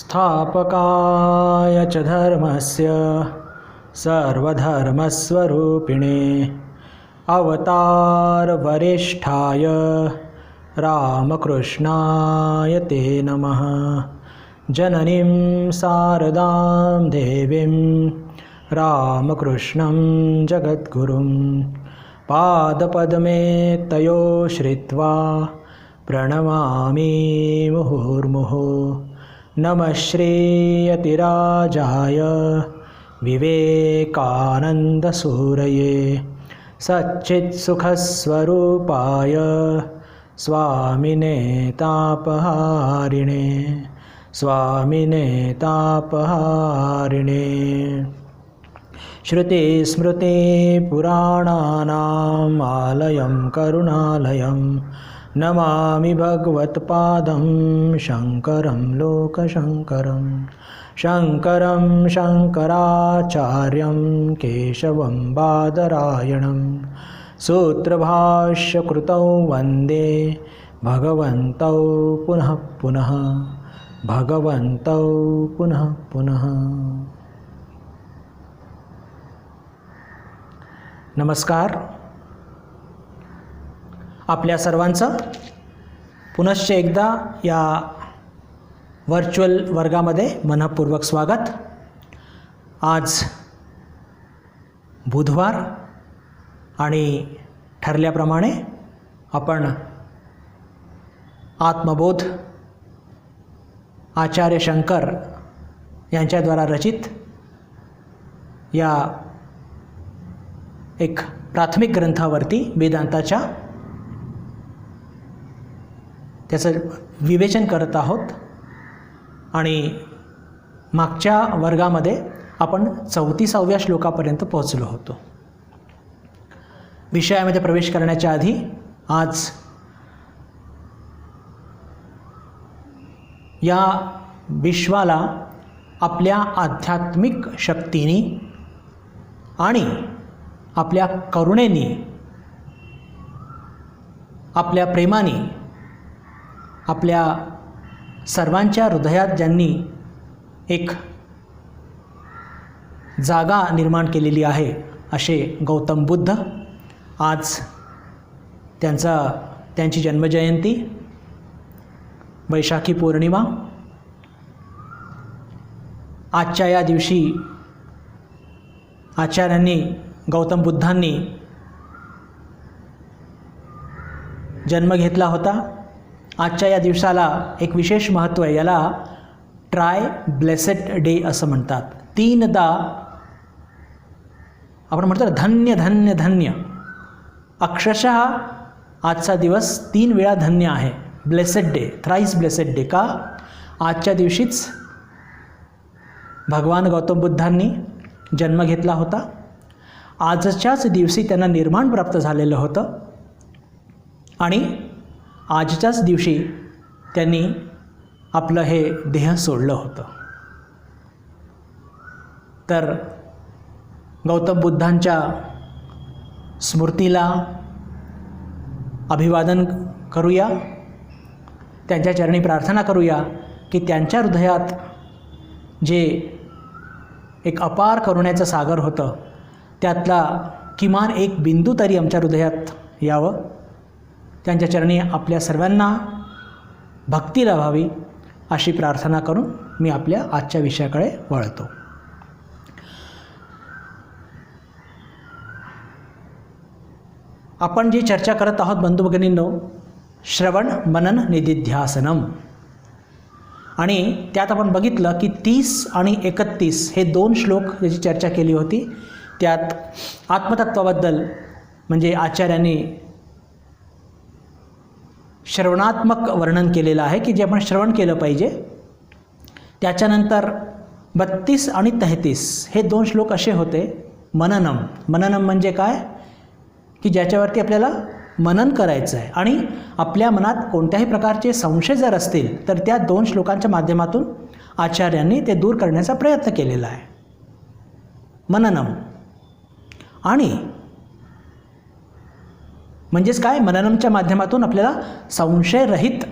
स्थापकाय च धर्मस्य सर्वधर्मस्वरूपिणे अवतारवरिष्ठाय रामकृष्णाय ते नमः। जननीं शारदां देवीं रामकृष्णं जगद्गुरुं पादपद्मे तयो श्रित्वा प्रणमामि मुहुर्मुहुः। नमः श्रीयतिराजाय विवेकानन्दसूरये सच्चित्सुखस्वरूपाय स्वामिने तापहारिणे श्रुतिस्मृतिपुराणानाम् आलयं करुणालयं नमामि भगवत्पादं शङ्करं लोकशङ्करं। शङ्करं शङ्कराचार्यं केशवं बादरायणं सूत्रभाष्यकृतौ वन्दे भगवन्तौ पुनः पुनः भगवन्तौ पुनः पुनः। नमस्कार. आपल्या सर्वांचं पुनश्च एकदा या व्हर्च्युअल वर्गामध्ये मनःपूर्वक स्वागत. आज बुधवार आणि ठरल्याप्रमाणे आपण आत्मबोध आचार्य शंकर यांच्याद्वारा रचित या एक प्राथमिक ग्रंथावरती वेदांताच्या त्याचं विवेचन करत आहोत. आणि मागच्या वर्गामध्ये आपण 34व्या श्लोकापर्यंत पोहोचलो होतो. विषयामध्ये प्रवेश करण्याच्या आधी आज या विश्वाला आपल्या आध्यात्मिक शक्तीने आणि आपल्या करुणेने आपल्या प्रेमाने आपल्या सर्वांच्या हृदयात ज्यांनी एक जागा निर्माण केलेली आहे असे गौतम बुद्ध, आज त्यांची जन्मजयंती, वैशाखी पौर्णिमा. आजच्या या दिवशी आचार्यांनी गौतम बुद्धांनी जन्म घेतला होता. आजच्या या दिवसाला एक विशेष महत्त्व आहे. याला ट्राय ब्लेसेड डे असं म्हणतात. 3दा आपण म्हणतो धन्य धन्य धन्य. अक्षरशः आजचा दिवस 3 वेळा धन्य आहे. Blessed day, thrice blessed day. का? आजच्या दिवशीच भगवान गौतम बुद्धांनी जन्म घेतला होता. आजच्याच दिवशी त्यांना निर्माण प्राप्त झालेलं होतं आणि आजच्याच दिवशी त्यांनी आपलं हे देह सोडलं होतं. तर गौतम बुद्धांच्या स्मृतीला अभिवादन करूया, त्यांच्या चरणी प्रार्थना करूया की त्यांच्या हृदयात जे एक अपार करुण्याचं सागर होतं त्यातला किमान एक बिंदू तरी आमच्या हृदयात यावं. त्यांच्या चरणी आपल्या सर्वांना भक्ती लाभावी अशी प्रार्थना करून मी आपल्या आजच्या विषयाकडे वळतो. आपण जी चर्चा करत आहोत बंधू भगिनींनो, श्रवण मनन निदिध्यासनम. आणि त्यात आपण बघितलं की 30 आणि 31 हे 2 श्लोक याची चर्चा केली होती. त्यात आत्मतत्वाबद्दल म्हणजे आचार्यांनी श्रवणात्मक वर्णन केलेलं आहे की जे आपण श्रवण केलं पाहिजे. त्याच्यानंतर 32 आणि 33 हे 2 श्लोक असे होते मननम. मननम म्हणजे काय की ज्याच्यावरती आपल्याला मनन करायचं आहे आणि आपल्या मनात कोणत्याही प्रकारचे संशय जर असतील तर त्या 2 श्लोकांच्या माध्यमातून आचार्यांनी ते दूर करण्याचा प्रयत्न केलेला आहे. मननम. आणि म्हणजेच काय, मननमच्या माध्यमातून आपल्याला संशयरहित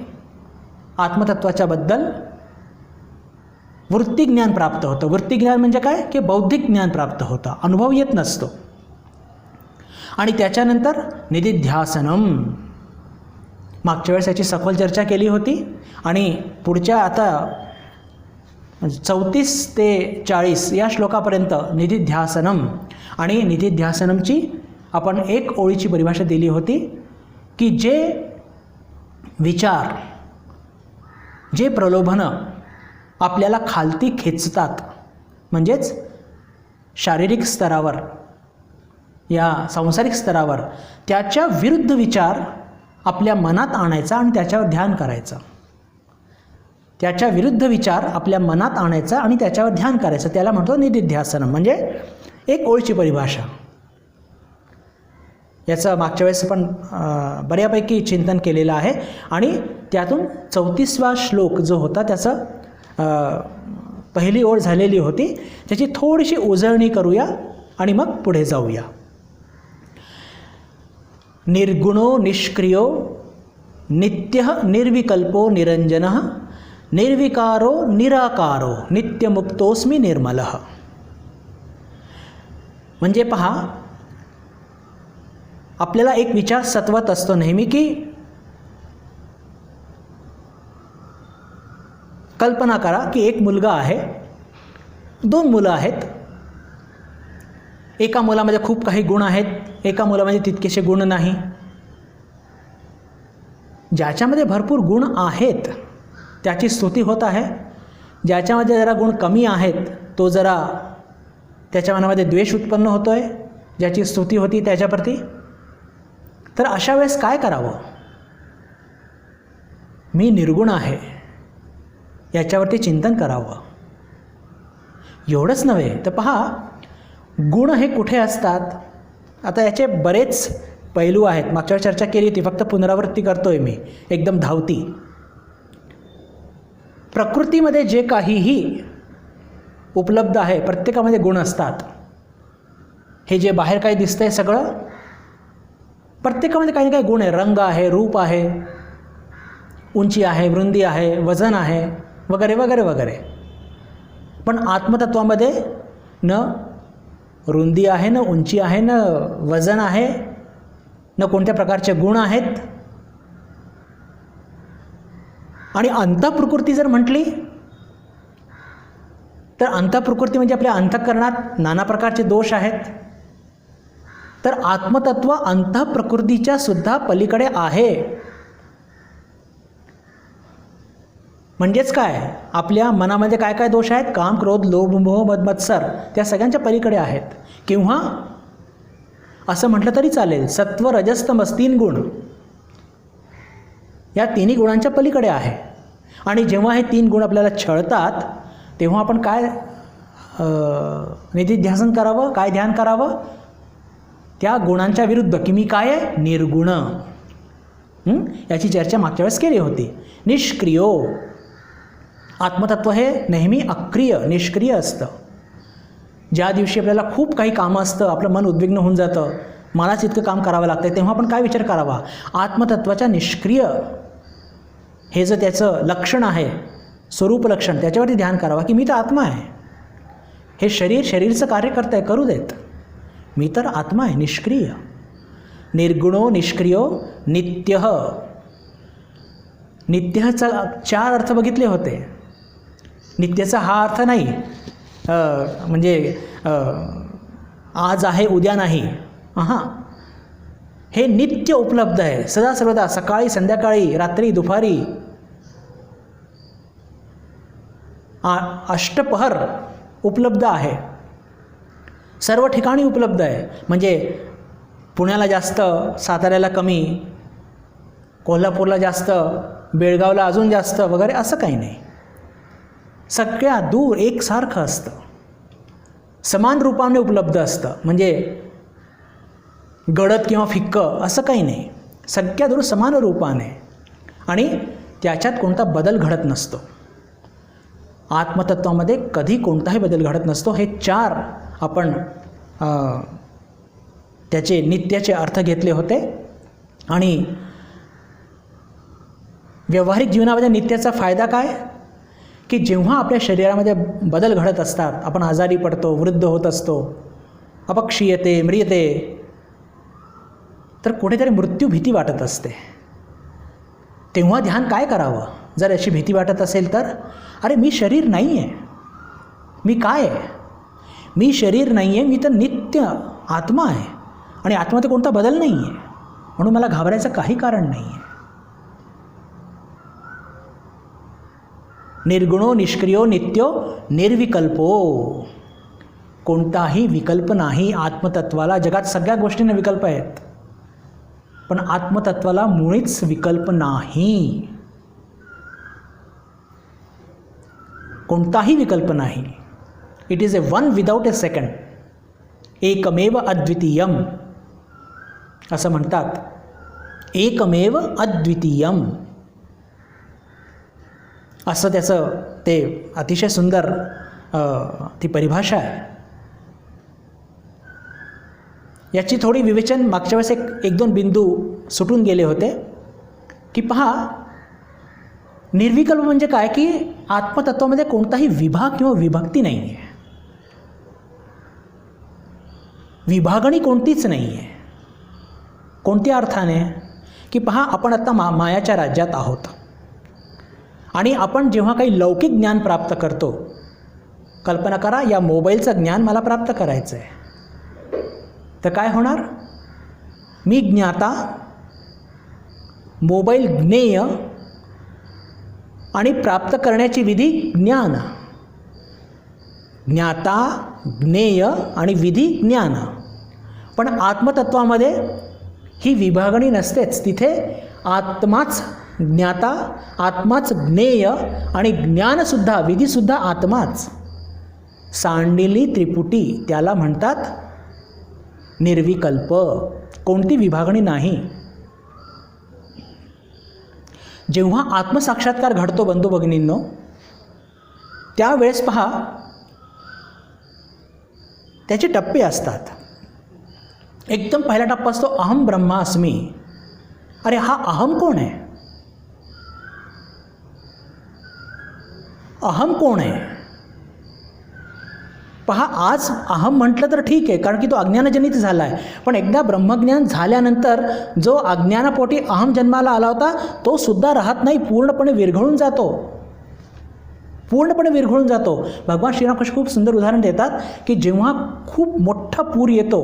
आत्मतत्वाच्या बद्दल वृत्तिज्ञान प्राप्त होतं. वृत्तिज्ञान म्हणजे काय की बौद्धिक ज्ञान प्राप्त होतं, अनुभव येत नसतो. आणि त्याच्यानंतर निदिध्यासनम. मागच्या वेळेस याची सखोल चर्चा केली होती आणि पुढच्या आता 34 ते 40 या श्लोकापर्यंत निदिध्यासनम. आणि निदिध्यासनमची आपण एक ओळीची परिभाषा दिली होती की जे विचार, जे प्रलोभनं आपल्याला खालती खेचतात, म्हणजेच शारीरिक स्तरावर या सांसारिक स्तरावर, त्याच्या विरुद्ध विचार आपल्या मनात आणायचा आणि त्याच्यावर ध्यान करायचं. त्याच्या विरुद्ध विचार आपल्या मनात आणायचा आणि त्याच्यावर ध्यान करायचं, त्याला म्हणतो निदिध्यासनम. म्हणजे एक ओळीची परिभाषा. याचं मागच्या वेळेस पण बऱ्यापैकी चिंतन केलेलं आहे आणि त्यातून 34वा श्लोक जो होता त्याचं पहिली ओळ झालेली होती, त्याची थोडीशी उजळणी करूया आणि मग पुढे जाऊया. निर्गुणो निष्क्रियो नित्यः निर्विकल्पो निरंजनः निर्विकारो निराकारो नित्यमुक्तोस्मी निर्मलः. म्हणजे पहा, आपल्याला एक विचार सत्वत असतो नेहमी की कल्पना करा की एक मुलगा आहे, 2 मुलं आहेत. एका मुलामध्ये खूप काही गुण आहेत, एका मुलामध्ये तितकेसे गुण नाही. ज्याच्यामध्ये भरपूर गुण आहेत त्याची स्तुती होत आहे, ज्याच्यामध्ये जरा गुण कमी आहेत तो जरा त्याच्या मनामध्ये द्वेष उत्पन्न होतो आहे, ज्याची स्तुती होती त्याच्याप्रती. तर अशा वेळेस काय करावं? मी निर्गुण आहे याच्यावरती चिंतन करावं. एवढंच नव्हे तर पहा, गुण हे कुठे असतात? आता याचे बरेच पैलू आहेत, मागच्या वेळी चर्चा केली होती, फक्त पुनरावृत्ती करतोय मी एकदम धावती. प्रकृतीमध्ये जे काहीही उपलब्ध आहे प्रत्येकामध्ये गुण असतात. हे जे बाहेर काही दिसतंय सगळं, प्रत्येकामध्ये काही ना काही गुण आहे. रंग आहे, रूप आहे, उंची आहे, वृंदी आहे, वजन आहे, वगैरे वगैरे वगैरे. पण आत्मतत्वामध्ये न रुंदी आहे, न उंची आहे, न वजन आहे, न कोणत्या प्रकारचे गुण आहेत. आणि अंतःप्रकृती जर म्हटली तर अंतःप्रकृती म्हणजे आपल्या अंतःकरणात नाना प्रकारचे दोष आहेत. तर आत्मतत्व अंतःप्रकृतीच्या सुद्धा पलीकडे आहे. म्हणजेच काय, आपल्या मनामध्ये काय काय दोष आहेत? काम, क्रोध, लोभ, मोह, मद, मत्सर, त्या सगळ्यांच्या पलीकडे आहेत. किंवा असं म्हटलं तरी चालेल, सत्व, रजस, तमस 3 गुण या 3ही गुणांच्या पलीकडे आहे. आणि जेव्हा हे 3 गुण आपल्याला छळतात तेव्हा आपण काय निदिध्यासन करावं, काय ध्यान करावं? त्या गुणांच्या विरुद्ध की मी काय आहे? निर्गुण. याची चर्चा मागच्या वेळेस केली होती. निष्क्रियो. आत्मतत्व हे नेहमी अक्रिय, निष्क्रिय असतं. ज्या दिवशी आपल्याला खूप काही कामं असतं, आपलं मन उद्विग्न होऊन जातं, मलाच इतकं काम करावं लागतं, तेव्हा आपण काय विचार करावा? आत्मतत्वाच्या निष्क्रिय हे जर त्याचं लक्षण आहे, स्वरूप लक्षण, त्याच्यावरती ध्यान करावा की मी तर आत्मा आहे. हे शरीरचं कार्य करत आहे, करू देत. मी तर आत्मा आहे, निष्क्रिय. निर्गुणो निष्क्रियो नित्यः. नित्यचा 4 अर्थ बघितले होते. नित्यचा हा अर्थ नाही म्हणजे आज आहे उद्या नाही. हां, हे नित्य उपलब्ध आहे, सदा सर्वदा, सकाळी, संध्याकाळी, रात्री, दुपारी, अष्टपहर उपलब्ध आहे, सर्व ठिकाणी उपलब्ध आहे. म्हणजे पुण्याला जास्त, साताऱ्याला कमी, कोल्हापूरला जास्त, बेळगावला अजून जास्त वगैरे असं काही नाही. सगळ्या दूर एकसारखं असतं, समान रूपाने उपलब्ध असतं. म्हणजे गडद किंवा फिक्कं असं काही नाही, सगळ्या दूर समान रूपाने. आणि त्याच्यात कोणता बदल घडत नसतो. आत्मतत्वामध्ये कधी कोणताही बदल घडत नसतो. हे 4 आपण त्याचे नित्याचे अर्थ घेतले होते. आणि व्यावहारिक जीवनामध्ये नित्याचा फायदा काय की जेव्हा आपल्या शरीरामध्ये बदल घडत असतात, आपण आजारी पडतो, वृद्ध होत असतो, अपक्षी येते, म्रियते, तर कुठेतरी मृत्यू भीती वाटत असते. तेव्हा ध्यान काय करावं? जर अशी भीती वाटत असेल तर, अरे मी शरीर नाही आहे, मी काय आहे? मी शरीर नाही आहे, मी तर नित्य आत्मा आहे आणि आत्म्यात कोणता बदल नाही आहे, म्हणून मला घाबरायचं काही कारण नाही आहे. निर्गुणो निष्क्रियो नित्यो निर्विकल्पो. कोणताही विकल्प नाही आत्मतत्वाला. जगात सगळ्या गोष्टींना विकल्प आहेत, पण आत्मतत्वाला मुळीच विकल्प नाही. कोणताही विकल्प नाही. It is a one without A second. एकमेव अद्वितीयम असं म्हणतात. एकमेव अद्वितीयम असं त्याचं ते अतिशय सुंदर ती परिभाषा आहे. याची थोडी विवेचन मागच्या वेळेस एक दोन बिंदू सुटून गेले होते की पहा, निर्विकल्प म्हणजे काय की आत्मतत्वामध्ये कोणताही विभाग किंवा विभक्ती नाही आहे, विभागणी कोणतीच नाही आहे. कोणत्या अर्थाने? की पहा, आपण आत्ता मायाच्या राज्यात आहोत आणि आपण जेव्हा काही लौकिक ज्ञान प्राप्त करतो, कल्पना करा या मोबाईलचं ज्ञान मला प्राप्त करायचं आहे, तर काय होणार? मी ज्ञाता, मोबाईल ज्ञेय आणि प्राप्त करण्याची विधी ज्ञान. ज्ञाता, ज्ञेय आणि विधी ज्ञान. पण आत्मतत्वामध्ये ही विभागणी नसतेच. तिथे आत्माच ज्ञाता, आत्माच ज्ञेय आणि ज्ञानसुद्धा, विधीसुद्धा आत्माच. सांडलेली त्रिपुटी, त्याला म्हणतात निर्विकल्प. कोणती विभागणी नाही. जेव्हा आत्मसाक्षात्कार घडतो बंधू भगिनींनो, त्यावेळेस पहा त्याचे टप्पे असतात. एकदम पहिला टप्पा असतो अहम ब्रह्मास्मी. अरे हा अहम कोण आहे? अहम कोण आहे? पहा, आज अहम म्हटलं तर ठीक आहे, कारण की तो अज्ञानजनित झाला आहे. पण एकदा ब्रह्मज्ञान झाल्यानंतर जो अज्ञानापोटी अहम जन्माला आला होता तो सुद्धा राहत नाही, पूर्णपणे विरघळून जातो. पूर्णपणे विरघळून जातो. भगवान श्रीरामकृष्ण खूप सुंदर उदाहरण देतात की जेव्हा खूप मोठा पूर येतो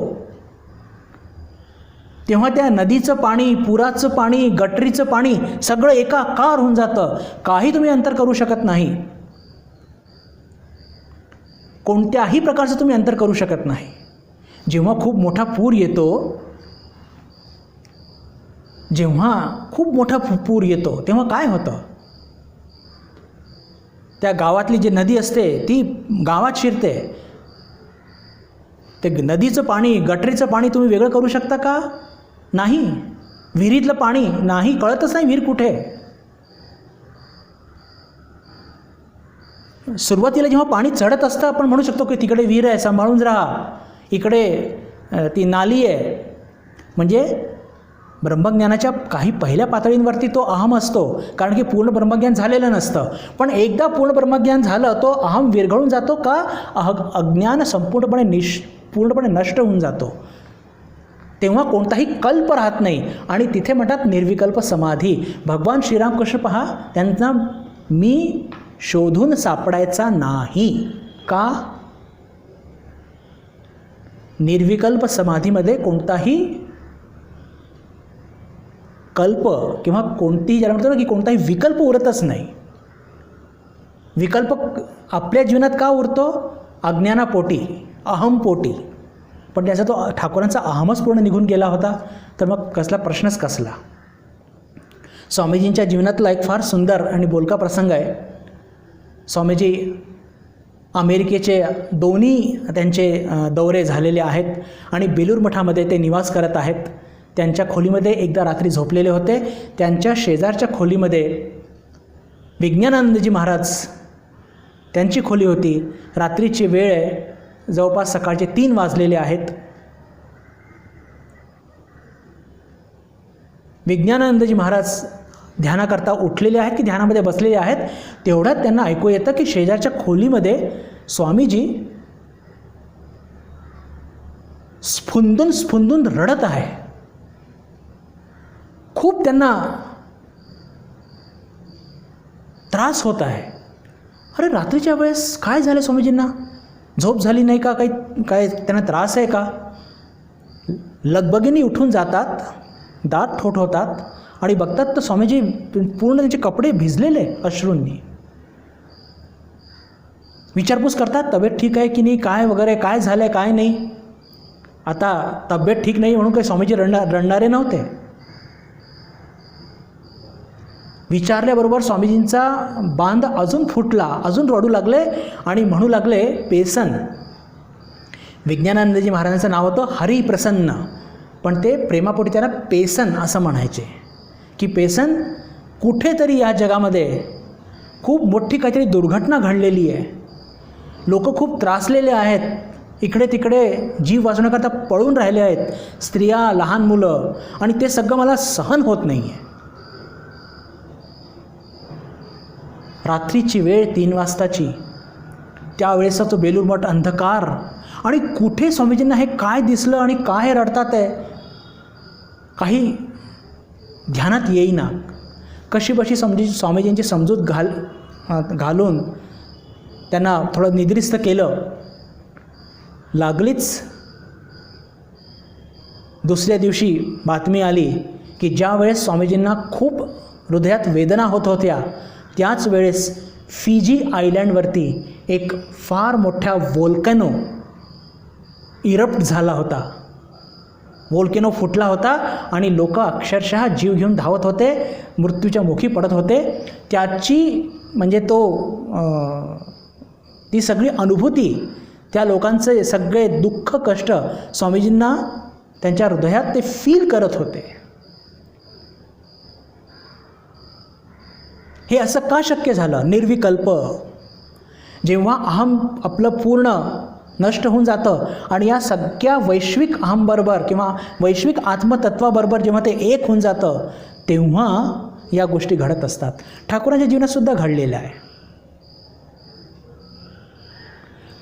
तेव्हा त्या नदीचं पाणी, पुराचं पाणी, गटरीचं पाणी सगळं एकाकार होऊन जातं. काही तुम्ही अंतर करू शकत नाही. कोणत्याही प्रकारचं तुम्ही अंतर करू शकत नाही. जेव्हा खूप मोठा पूर येतो, जेव्हा खूप मोठा पूर येतो तेव्हा काय होतं? त्या गावातली जी नदी असते ती गावात शिरते. ते नदीचं पाणी, गटरीचं पाणी तुम्ही वेगळं करू शकता का? नाही. विहिरीतलं पाणी नाही, कळतच नाही विहीर कुठे. सुरुवातीला जेव्हा पाणी चढत असतं आपण म्हणू शकतो की तिकडे विहीर आहे, सांभाळून राहा, इकडे ती नाली आहे. म्हणजे ब्रह्मज्ञानाच्या काही पहिल्या पातळींवरती तो अहम असतो, कारण की पूर्ण ब्रह्मज्ञान झालेलं नसतं. पण एकदा पूर्ण ब्रह्मज्ञान झालं तो अहम विरघळून जातो का? अज्ञान पूर्णपणे नष्ट होऊन जातो. तेव्हा कोणताही कल्प राहत नाही आणि तिथे म्हणतात निर्विकल्प समाधी. भगवान श्रीरामकृष्ण पहा, त्यांचा मी शोधून सापडायचा नाही. का? निर्विकल्प समाधीमध्ये कोणताही कल्प किंवा कोणतीही, ज्याला म्हणतो ना की कोणताही विकल्प उरतच नाही. विकल्प आपल्या जीवनात का उरतो? अज्ञानापोटी, अहमपोटी. पण त्याचा तो ठाकूरांचा अहमच पूर्ण निघून गेला होता, तर मग कसला प्रश्नच कसला. स्वामीजींच्या जीवनातला एक फार सुंदर आणि बोलका प्रसंग आहे. स्वामीजी अमेरिकेचे दोन्ही त्यांचे दौरे झालेले आहेत आणि बेलूर मठामध्ये ते निवास करत आहेत. त्यांच्या खोलीमध्ये एकदा रात्री झोपलेले होते. त्यांच्या शेजारच्या खोलीमध्ये विज्ञानानंदजी महाराज, त्यांची खोली होती. रात्रीची वेळ आहे, जवळपास सकाळचे 3 वाजलेले आहेत. विज्ञानानंदजी महाराज ध्यानाकरता उठलेले आहेत की ध्यानामध्ये बसलेले आहेत, तेवढ्यात त्यांना ऐकू येतं की शेजारच्या खोलीमध्ये स्वामीजी स्फुंदून स्फुंदून रडत आहे. खूप त्यांना त्रास होत आहे. अरे रात्रीच्या वेळेस काय झालं स्वामीजींना? झोप झाली नाही का? काय त्यांना त्रास आहे का? लगबगीने उठून जातात, दात ठोठवतात आणि बघतात तर स्वामीजी पूर्ण त्यांचे कपडे भिजलेले अश्रूंनी. विचारपूस करतात, तब्येत ठीक आहे की नाही, काय वगैरे, काय झालं आहे काय नाही. आता तब्येत ठीक नाही म्हणून काही स्वामीजी रडणारे नव्हते. विचारल्याबरोबर स्वामीजींचा बांध अजून फुटला, अजून रडू लागले आणि म्हणू लागले, पेसन. विज्ञानानंदजी महाराजांचं नाव होतं हरिप्रसन्न, पण ते प्रेमापोटी त्यांना पेसन असं म्हणायचे की पेसन, कुठेतरी या जगामध्ये खूप मोठी काहीतरी दुर्घटना घडलेली आहे. लोक खूप त्रासलेले आहेत, इकडे तिकडे जीव वाचवण्याकरता पळून राहिले आहेत, स्त्रिया, लहान मुलं, आणि ते सगळं मला सहन होत नाही आहे. रात्रीची वेळ 3 वाजताची, त्यावेळेचा तो बेलूर मठ अंधकार, आणि कुठे स्वामीजींना हे काय दिसलं आणि काय रडतात आहे काही ध्यानात येईना. कशीबशी स्वामीजींची समजूत घालून त्यांना थोडं निद्रिस्त केलं. लागलीच दुसऱ्या दिवशी बातमी आली की ज्या वेळेस स्वामीजींना खूप हृदयात वेदना होत होत्या, त्याच वेळेस फिजी आयलँडवरती एक फार मोठ्या वोल्कॅनो इरप्ट झाला होता. वोल्कॅनो फुटला होता आणि लोक अक्षरशः जीव घेऊन धावत होते, मृत्यूच्या मुखी पडत होते. त्याची म्हणजे ती सगळी अनुभूती, त्या लोकांचे सगळे दुःख कष्ट स्वामीजींना त्यांच्या हृदयात ते फील करत होते. हे असं का शक्य झालं? निर्विकल्प. जेव्हा अहम आपलं पूर्ण नष्ट होऊन जातं आणि या सगळ्या वैश्विक अहमबरोबर किंवा वैश्विक आत्मतत्वाबरोबर जेव्हा ते एक होऊन जातं, तेव्हा या गोष्टी घडत असतात. ठाकूरांच्या जीवनातसुद्धा घडलेल्या आहे.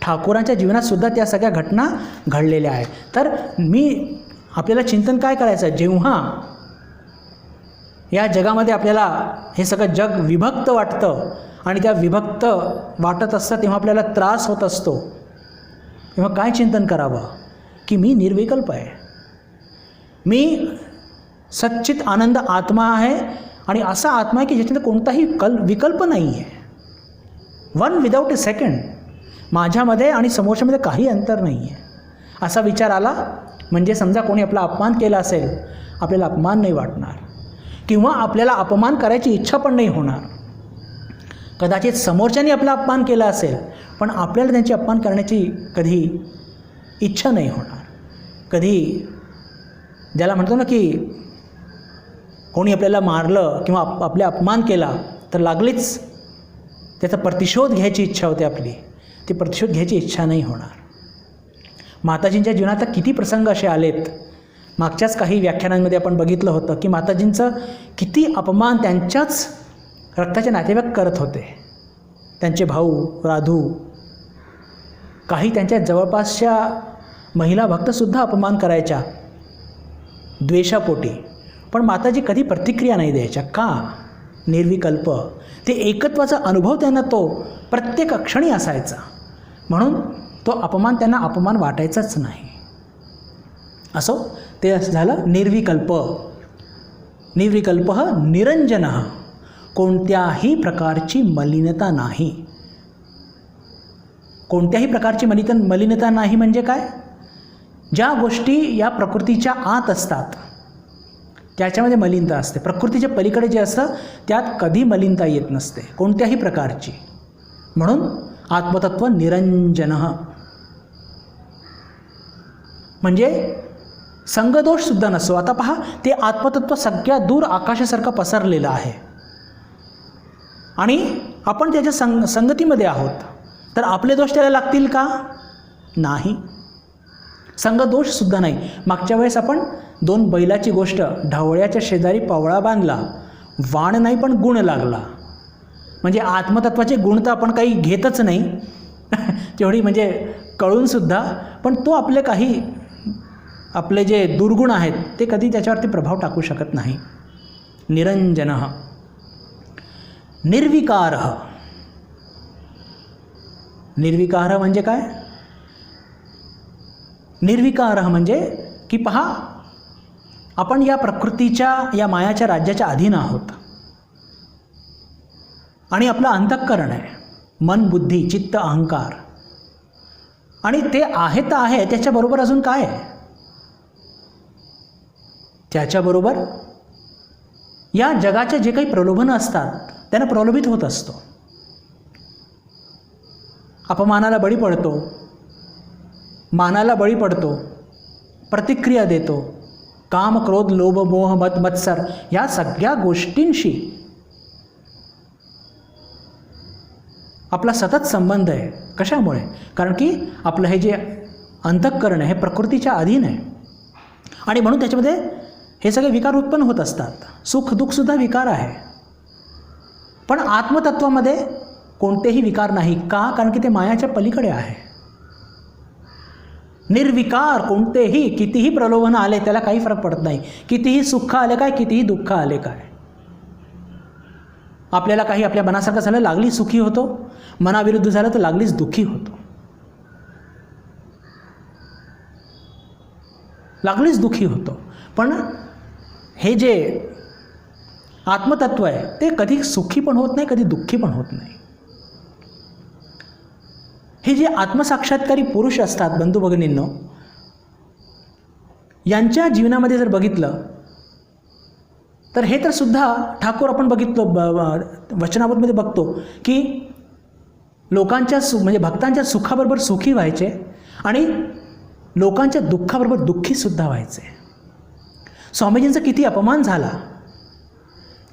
ठाकूरांच्या जीवनातसुद्धा त्या सगळ्या घटना घडलेल्या आहेत. तर आपल्याला चिंतन काय करायचं? जेव्हा या जगामध्ये आपल्याला हे सगळं जग विभक्त वाटतं आणि त्या विभक्त वाटत असतं, तेव्हा आपल्याला त्रास होत असतो, तेव्हा काय चिंतन करावं की मी निर्विकल्प आहे, मी सच्चित आनंद आत्मा आहे, आणि असा आत्मा आहे की ज्याच्यात कोणताही विकल्प नाही आहे. 1 विदाउट अ सेकंड. माझ्यामध्ये आणि समोरच्यामध्ये काही अंतर नाही आहे. असा विचार आला म्हणजे समजा कोणी आपला अपमान केला असेल, आपल्याला अपमान नाही वाटणार, किंवा आपल्याला अपमान करायची इच्छा पण नाही होणार. कदाचित समोरच्याने आपला अपमान केला असेल, पण आपल्याला त्यांची अपमान करण्याची कधी इच्छा नाही होणार. कधी ज्याला म्हणतो ना की कोणी आपल्याला मारलं किंवा आपले अपमान केला तर लागलीच त्याचा प्रतिशोध घ्यायची इच्छा होते आपली, ती प्रतिशोध घ्यायची इच्छा नाही होणार. माताजींच्या जीवनात किती प्रसंग असे आलेत. मागच्याच काही व्याख्यानांमध्ये आपण बघितलं होतं की माताजींचं किती अपमान त्यांच्याच रक्ताचे नातेवाईक करत होते. त्यांचे भाऊ, राधू, काही त्यांच्या जवळपासच्या महिला भक्तसुद्धा अपमान करायच्या द्वेषापोटी, पण माताजी कधी प्रतिक्रिया नाही द्यायच्या. का? निर्विकल्प. ते एकत्वाचा अनुभव त्यांना तो प्रत्येक क्षणी असायचा, म्हणून तो अपमान त्यांना अपमान वाटायचाच नाही. असो, ते झालं निर्विकल्प. निर्विकल्प निरंजन, कोणत्याही प्रकारची मलिनता नाही. कोणत्याही प्रकारची मलिनता नाही म्हणजे काय? ज्या गोष्टी या प्रकृतीच्या आत असतात त्याच्यामध्ये मलिनता असते. प्रकृतीच्या पलीकडे जे असतं त्यात कधी मलिनता येत नसते कोणत्याही प्रकारची. म्हणून आत्मतत्व निरंजन, म्हणजे संगदोषसुद्धा नसतो. आता पहा, ते आत्मतत्व सगळ्या दूर आकाशासारखं पसरलेलं आहे आणि आपण त्याच्या संगतीमध्ये आहोत, तर आपले दोष त्याला लागतील का? नाही. संगदोषसुद्धा नाही. मागच्या वेळेस आपण 2 बैलाची गोष्ट, ढवळ्याच्या शेजारी पवळा बांधला, वाण नाही पण गुण लागला. म्हणजे आत्मतत्वाचे गुण तर आपण काही घेतच नाही तेवढी म्हणजे कळूनसुद्धा, पण तो आपले काही आपले जे दुर्गुण आहेत ते कधी त्याच्यावरती प्रभाव टाकू शकत नाही. निरंजनः निर्विकारः. निर्विकारः म्हणजे काय? निर्विकारः म्हणजे की पहा, आपण या प्रकृतीच्या या मायाच्या राज्याच्या अधीन आहोत आणि आपलं अंतःकरण आहे, मन बुद्धी चित्त अहंकार, आणि ते आहे तर आहे, त्याच्याबरोबर अजून काय आहे? त्याच्याबरोबर या जगाचे जे काही प्रलोभनं असतात त्यांना प्रलोभित होत असतो. अपमानाला बळी पडतो, मानाला बळी पडतो, प्रतिक्रिया देतो, काम क्रोध लोभ मोह मद मत्सर या सगळ्या गोष्टींशी आपला सतत संबंध आहे. कशामुळे? कारण की आपलं हे जे अंतःकरण आहे हे प्रकृतीच्या अधीन आहे आणि म्हणून त्याच्यामध्ये हे सगळे विकार उत्पन्न होत असतात. सुख दुःखसुद्धा विकार आहे, पण आत्मतत्वामध्ये कोणतेही विकार नाही. का? कारण की ते मायाच्या पलीकडे आहे. निर्विकार, कोणतेही कितीही प्रलोभन आले त्याला काही फरक पडत नाही. कितीही सुख आले काय, कितीही दुःख आले काय. आपल्याला काही आपल्या मनासारखं झालं लागलीच सुखी होतो, मनाविरुद्ध झालं तर लागलीच दुःखी होतो, लागलीच दुःखी होतो. पण हे जे आत्मतत्व आहे ते कधी सुखी पण होत नाही, कधी दुःखी पण होत नाही. हे जे आत्मसाक्षात्कारी पुरुष असतात बंधू भगिनींनो, यांच्या जीवनामध्ये जर बघितलं तर हे तर सुद्धा ठाकूर आपण बघितलं वचनामृतमध्ये बघतो की लोकांच्या म्हणजे भक्तांच्या सुखाबरोबर सुखी व्हायचे आणि लोकांच्या दुःखाबरोबर दुःखीसुद्धा व्हायचे. स्वामीजींचा किती अपमान झाला,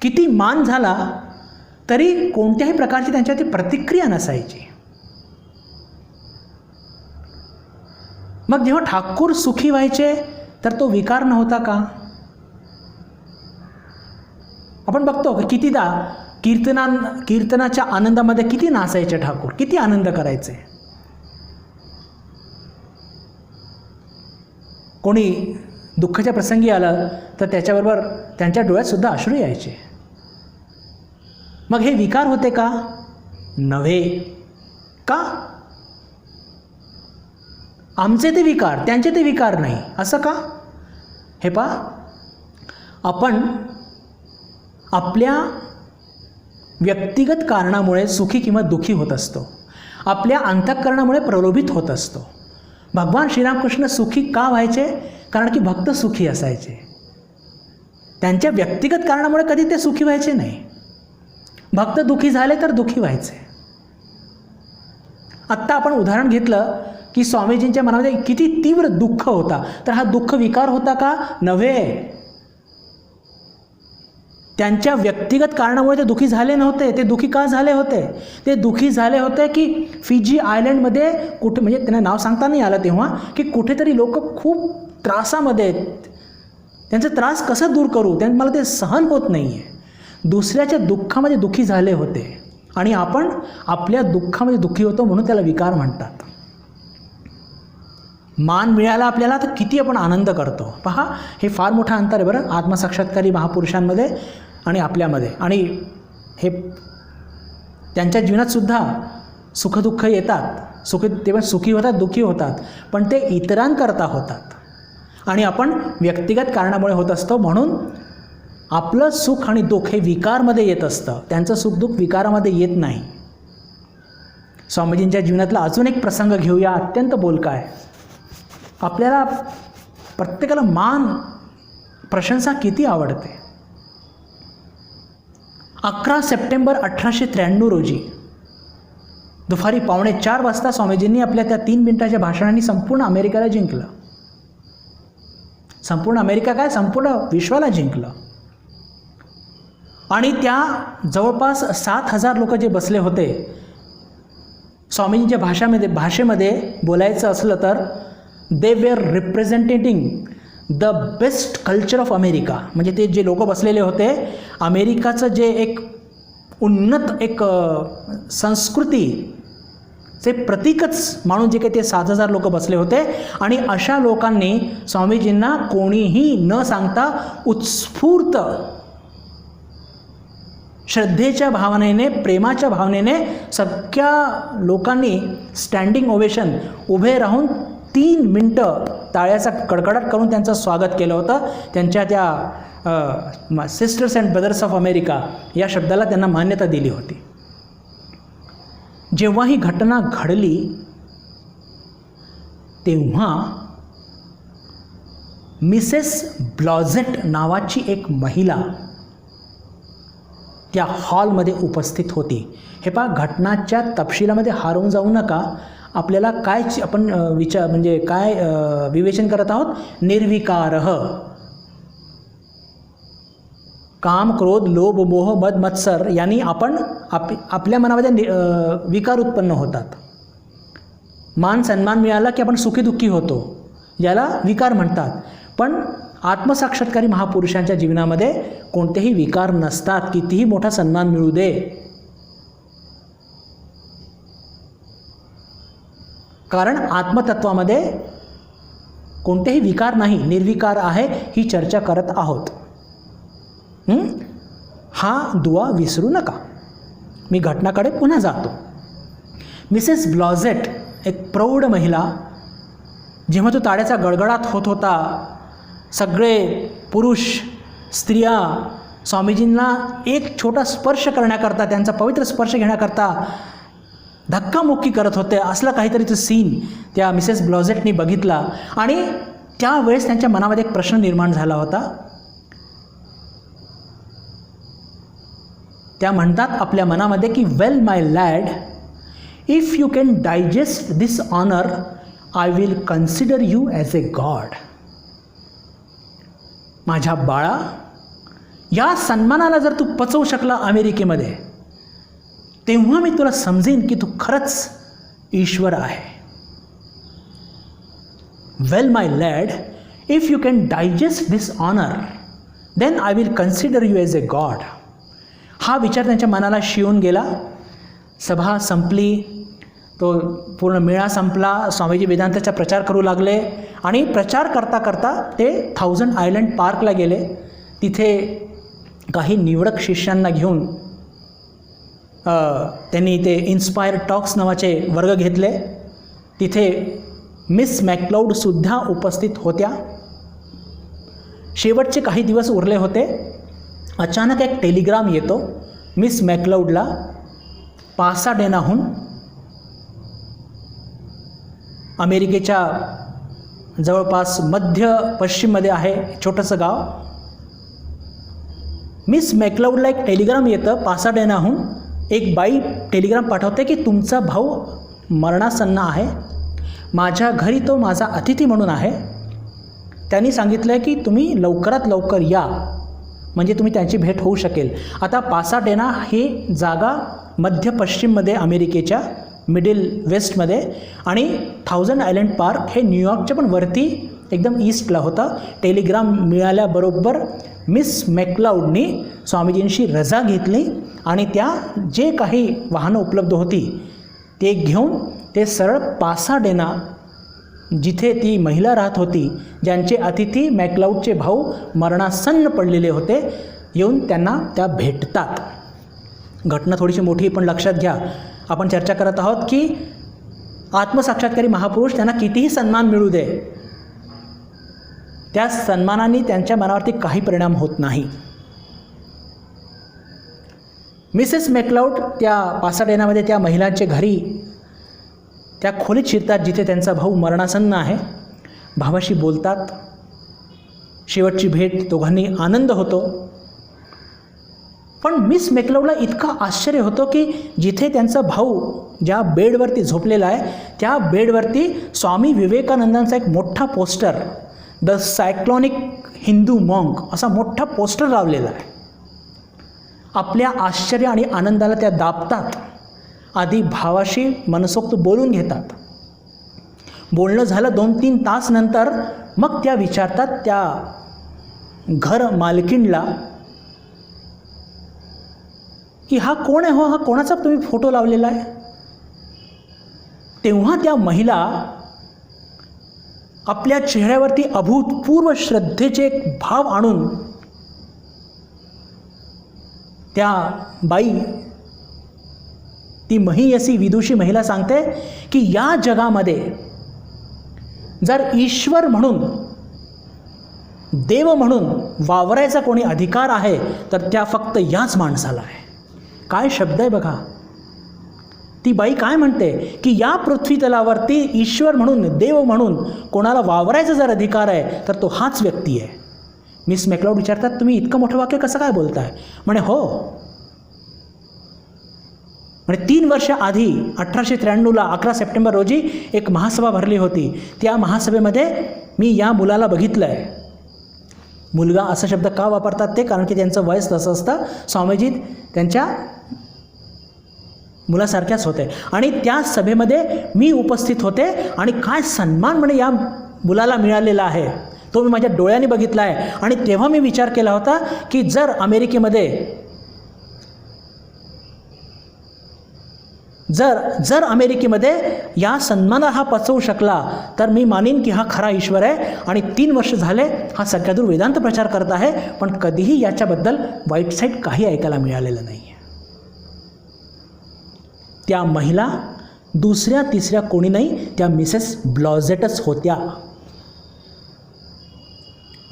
किती मान झाला, तरी कोणत्याही प्रकारची त्यांच्यावरती प्रतिक्रिया नसायची. मग जेव्हा ठाकूर सुखी व्हायचे तर तो विकार नव्हता का? आपण बघतो की कितीदा कीर्तनाच्या आनंदामध्ये किती नाचायचे ठाकूर, किती आनंद करायचे. कोणी दुःखाच्या प्रसंगी आलं तर त्याच्याबरोबर त्यांच्या डोळ्यातसुद्धा अश्रू यायचे. मग हे विकार होते का? नव्हे. का? आमचे ते विकार, त्यांचे ते विकार नाही, असं का? हे पहा, आपण आपल्या व्यक्तिगत कारणामुळे सुखी किंवा दुःखी होत असतो, आपल्या अंतःकरणामुळे प्रलोभित होत असतो. भगवान श्रीरामकृष्ण सुखी का व्हायचे? कारण की भक्त सुखी असायचे. त्यांच्या व्यक्तिगत कारणामुळे कधी ते सुखी व्हायचे नाही. भक्त दुःखी झाले तर दुःखी व्हायचे. आत्ता आपण उदाहरण घेतलं की स्वामीजींच्या मनामध्ये किती तीव्र दुःख होता, तर हा दुःख विकार होता का? नव्हे. त्यांच्या व्यक्तिगत कारणामुळे ते दुःखी झाले नव्हते. ते दुःखी का झाले होते? ते दुःखी झाले होते की फिजी आयलंडमध्ये कुठे, म्हणजे त्यांना नाव सांगता नाही आलं तेव्हा, की कुठेतरी लोक खूप त्रासामध्ये आहेत, त्यांचा त्रास कसा दूर करू, मला ते सहन होत नाही आहे. दुसऱ्याच्या दुःखामध्ये दुःखी झाले होते आणि आपण आपल्या दुःखामध्ये दुःखी होतो म्हणून त्याला विकार म्हणतात. मान मिळाला आपल्याला तर किती आपण आनंद करतो. पहा, हे फार मोठं अंतर आहे बरं आत्मसाक्षात्कारी महापुरुषांमध्ये आणि आपल्यामध्ये. आणि हे त्यांच्या जीवनातसुद्धा सुखदुःख येतात, ते पण सुखी होतात, दुःखी होतात, पण ते इतरांकरता होतात आणि आपण व्यक्तिगत कारणामुळे होत असतो. म्हणून आपलं सुख आणि दुःख हे विकारमध्ये येत असतं, त्यांचं सुखदुःख विकारामध्ये येत नाही. स्वामीजींच्या जीवनातला अजून एक प्रसंग घेऊया, अत्यंत बोलका आहे. आपल्याला प्रत्येकाला मान प्रशंसा किती आवडते. 11 सप्टेंबर 1893 रोजी दुपारी 3:45 वाजता स्वामीजींनी आपल्या त्या 3 मिनिटाच्या भाषणांनी संपूर्ण अमेरिकेला जिंकलं. संपूर्ण अमेरिका काय, संपूर्ण विश्वाला जिंकलं. आणि त्या जवळपास 7,000 लोक जे बसले होते, स्वामीजींच्या भाषेमध्ये बोलायचं असलं तर they were representing the best culture of America, म्हणजे ते जे लोक बसलेले होते, अमेरिकाचं जे एक उन्नत एक संस्कृतीचे प्रतीकच म्हणून जे काही ते 7,000 लोक बसले होते. आणि अशा लोकांनी स्वामीजींना कोणीही न सांगता उत्स्फूर्त श्रद्धेच्या भावनेने, प्रेमाच्या भावनेने सगळ्या लोकांनी स्टँडिंग ओवेशन उभे राहून 3 मिनटं टाळ्याचा कडकडाट करून त्यांचं स्वागत केलं होतं. त्यांच्या त्या sisters and brothers of America या शब्दाला त्यांना मान्यता दिली होती. जेव्हा ही घटना घडली तेव्हा मिसेस ब्लॉझेट नावाची एक महिला त्या हॉलमध्ये उपस्थित होती. हे पहा, घटनाच्या तपशिलामध्ये हारून जाऊ नका. आपल्याला काय आपण म्हणजे काय विवेचन करत आहोत? निर्विकारः, काम, क्रोध, लोभ, मोह, मद, मत्सर यांनी आपण आपल्या मनामध्ये विकार उत्पन्न होतात. मान सन्मान मिळाला की आपण सुखीदुःखी होतो, याला विकार म्हणतात. पण आत्मसाक्षात्कारी महापुरुषांच्या जीवनामध्ये कोणतेही विकार नसतात, कितीही मोठा सन्मान मिळू दे. कारण आत्मतत्वामध्ये कोणतेही विकार नाही, निर्विकार आहे, ही चर्चा करत आहोत. हा दुवा विसरू नका. मी घटनाकडे पुन्हा जातो. मिसेस ब्लॉझेट एक प्रौढ महिला, जेव्हा तो टाळ्याचा गडगडाट होत होता, सगळे पुरुष स्त्रिया स्वामीजींना एक छोटा स्पर्श करण्याकरता, त्यांचा पवित्र स्पर्श घेण्याकरता धक्कामुक्की करत होते. असला काहीतरी तो सीन त्या मिसेस ब्लॉझेटनी बघितला आणि त्यावेळेस त्यांच्या मनामध्ये एक प्रश्न निर्माण झाला होता. त्या म्हणतात आपल्या मनामध्ये की well my lad, if you can digest this honour I will consider you as a god. माझ्या बाळा, या सन्मानाला जर तू पचवू शकला अमेरिकेमध्ये, तेव्हा मी तुला समजेन की तू खरंच ईश्वर आहे. Well my lad, if you can digest this honour then I will consider you as a god. हा विचार त्यांच्या मनाला शिवून गेला. सभा संपली, तो पूर्ण मेळा संपला. स्वामीजी वेदांताचा प्रचार करू लागले आणि प्रचार करता करता ते 1000 आयलंड पार्कला गेले. तिथे काही निवडक शिष्यांना घेऊन त्यांनी ते इन्स्पायर टॉक्स नावाचे वर्ग घेतले. तिथे मिस मॅकलाउडसुद्धा उपस्थित होत्या. शेवटचे काही दिवस उरले होते. अचानक एक टेलिग्राम येतो मिस मॅकलाउडला पासाडेनाहून, अमेरिकेच्या जवळपास मध्य पश्चिममध्ये आहे छोटंसं गाव. मिस मॅकलाउडला एक टेलिग्राम येतं पासाडेनाहून. एक बाई टेलिग्राम पाठवते की तुमचा भाऊ मरणासन्न आहे, माझ्या घरी तो माझा अतिथी म्हणून आहे. त्यांनी सांगितलं आहे की तुम्ही लवकरात लवकर या, म्हणजे तुम्ही त्यांची भेट होऊ शकेल. आता पासाडेना ही जागा मध्य पश्चिममध्ये अमेरिकेच्या मिडल वेस्टमध्ये, आणि 1000 आयलंड पार्क हे न्यूयॉर्कच्या पण वरती एकदम ईस्टला होतं. टेलिग्राम मिळाल्याबरोबर मिस मॅकलाउडनी स्वामीजींशी रजा घेतली आणि त्या जे काही वाहनं उपलब्ध होती ते घेऊन ते सरळ पासाडेना, जिथे ती महिला राहत होती, ज्यांचे अतिथी मॅकलाउडचे भाऊ मरणासन्न पडलेले होते, येऊन त्यांना त्या भेटतात. घटना थोडीशी मोठी पण लक्षात घ्या. आपण चर्चा करत आहोत की आत्मसाक्षात्कारी महापुरुष त्यांना कितीही सन्मान मिळू दे, त्या सन्मानाने त्यांच्या मनावरती काही परिणाम होत नाही. मिसेस मॅकलाउड त्या पासाडेनामध्ये त्या महिलांच्या घरी त्या खोलीत शिरतात जिथे त्यांचा भाऊ मरणासन्न आहे. भावाशी बोलतात. शेवटची भेट, दोघांनी आनंद होतो. पण मिस मॅकलाउडला इतका आश्चर्य होतो की जिथे त्यांचा भाऊ ज्या बेडवरती झोपलेला आहे त्या बेडवरती स्वामी विवेकानंदांचा एक मोठा poster, the cyclonic Hindu monk असा मोठा पोस्टर लावलेला आहे. आपल्या आश्चर्य आणि आनंदाला त्या दाबतात. आधी भावाशी मनसोक्त बोलून घेतात. बोलणं झालं 2-3 तास नंतर मग त्या विचारतात त्या घर मालकीणला की हा कोण आहे हो, हा कोणाचा तुम्ही फोटो लावलेला आहे. तेव्हा त्या महिला आपल्या चेहऱ्यावरती अभूतपूर्व श्रद्धेचे एक भाव आणून त्या बाई, ती महियसी विदुषी महिला सांगते की या जगामध्ये जर ईश्वर म्हणून, देव म्हणून वावरायचा कोणी अधिकार आहे तर त्या फक्त याच माणसाला आहे. काय शब्द आहे बघा. ती बाई काय म्हणते की या पृथ्वी तलावरती ईश्वर म्हणून, देव म्हणून कोणाला वावरायचा जर अधिकार आहे तर तो हाच व्यक्ती आहे. मिस मॅकलाउड विचारतात, तुम्ही इतकं मोठं वाक्य कसं काय बोलताय? म्हणे हो, म्हणजे 3 वर्ष आधी 1893ला 11 सप्टेंबर रोजी एक महासभा भरली होती. त्या महासभेमध्ये मी या मुलाला बघितलं आहे. मुलगा असा शब्द का वापरतात ते कारण की त्यांचं वयस तसं असतं. स्वामीजी त्यांच्या मुलासारख्याच होते आणि त्या सभेमध्ये मी उपस्थित होते आणि काय सन्मान म्हणे या मुलाला मिळालेला आहे तो मी माझ्या डोळ्यांनी बघितला आहे. आणि तेव्हा मी विचार केला होता की जर अमेरिकेमध्ये या सन्मानाला हा पचवू शकला तर मी मानीन की हा खरा ईश्वर आहे. आणि 3 वर्ष झाले हा सगळ्यातून वेदांत प्रचार करत आहे, पण कधीही याच्याबद्दल वाईट साईड काही ऐकायला मिळालेलं नाही. त्या महिला दुसऱ्या तिसऱ्या कोणी नाही, त्या मिसेस ब्लॉझेटच होत्या.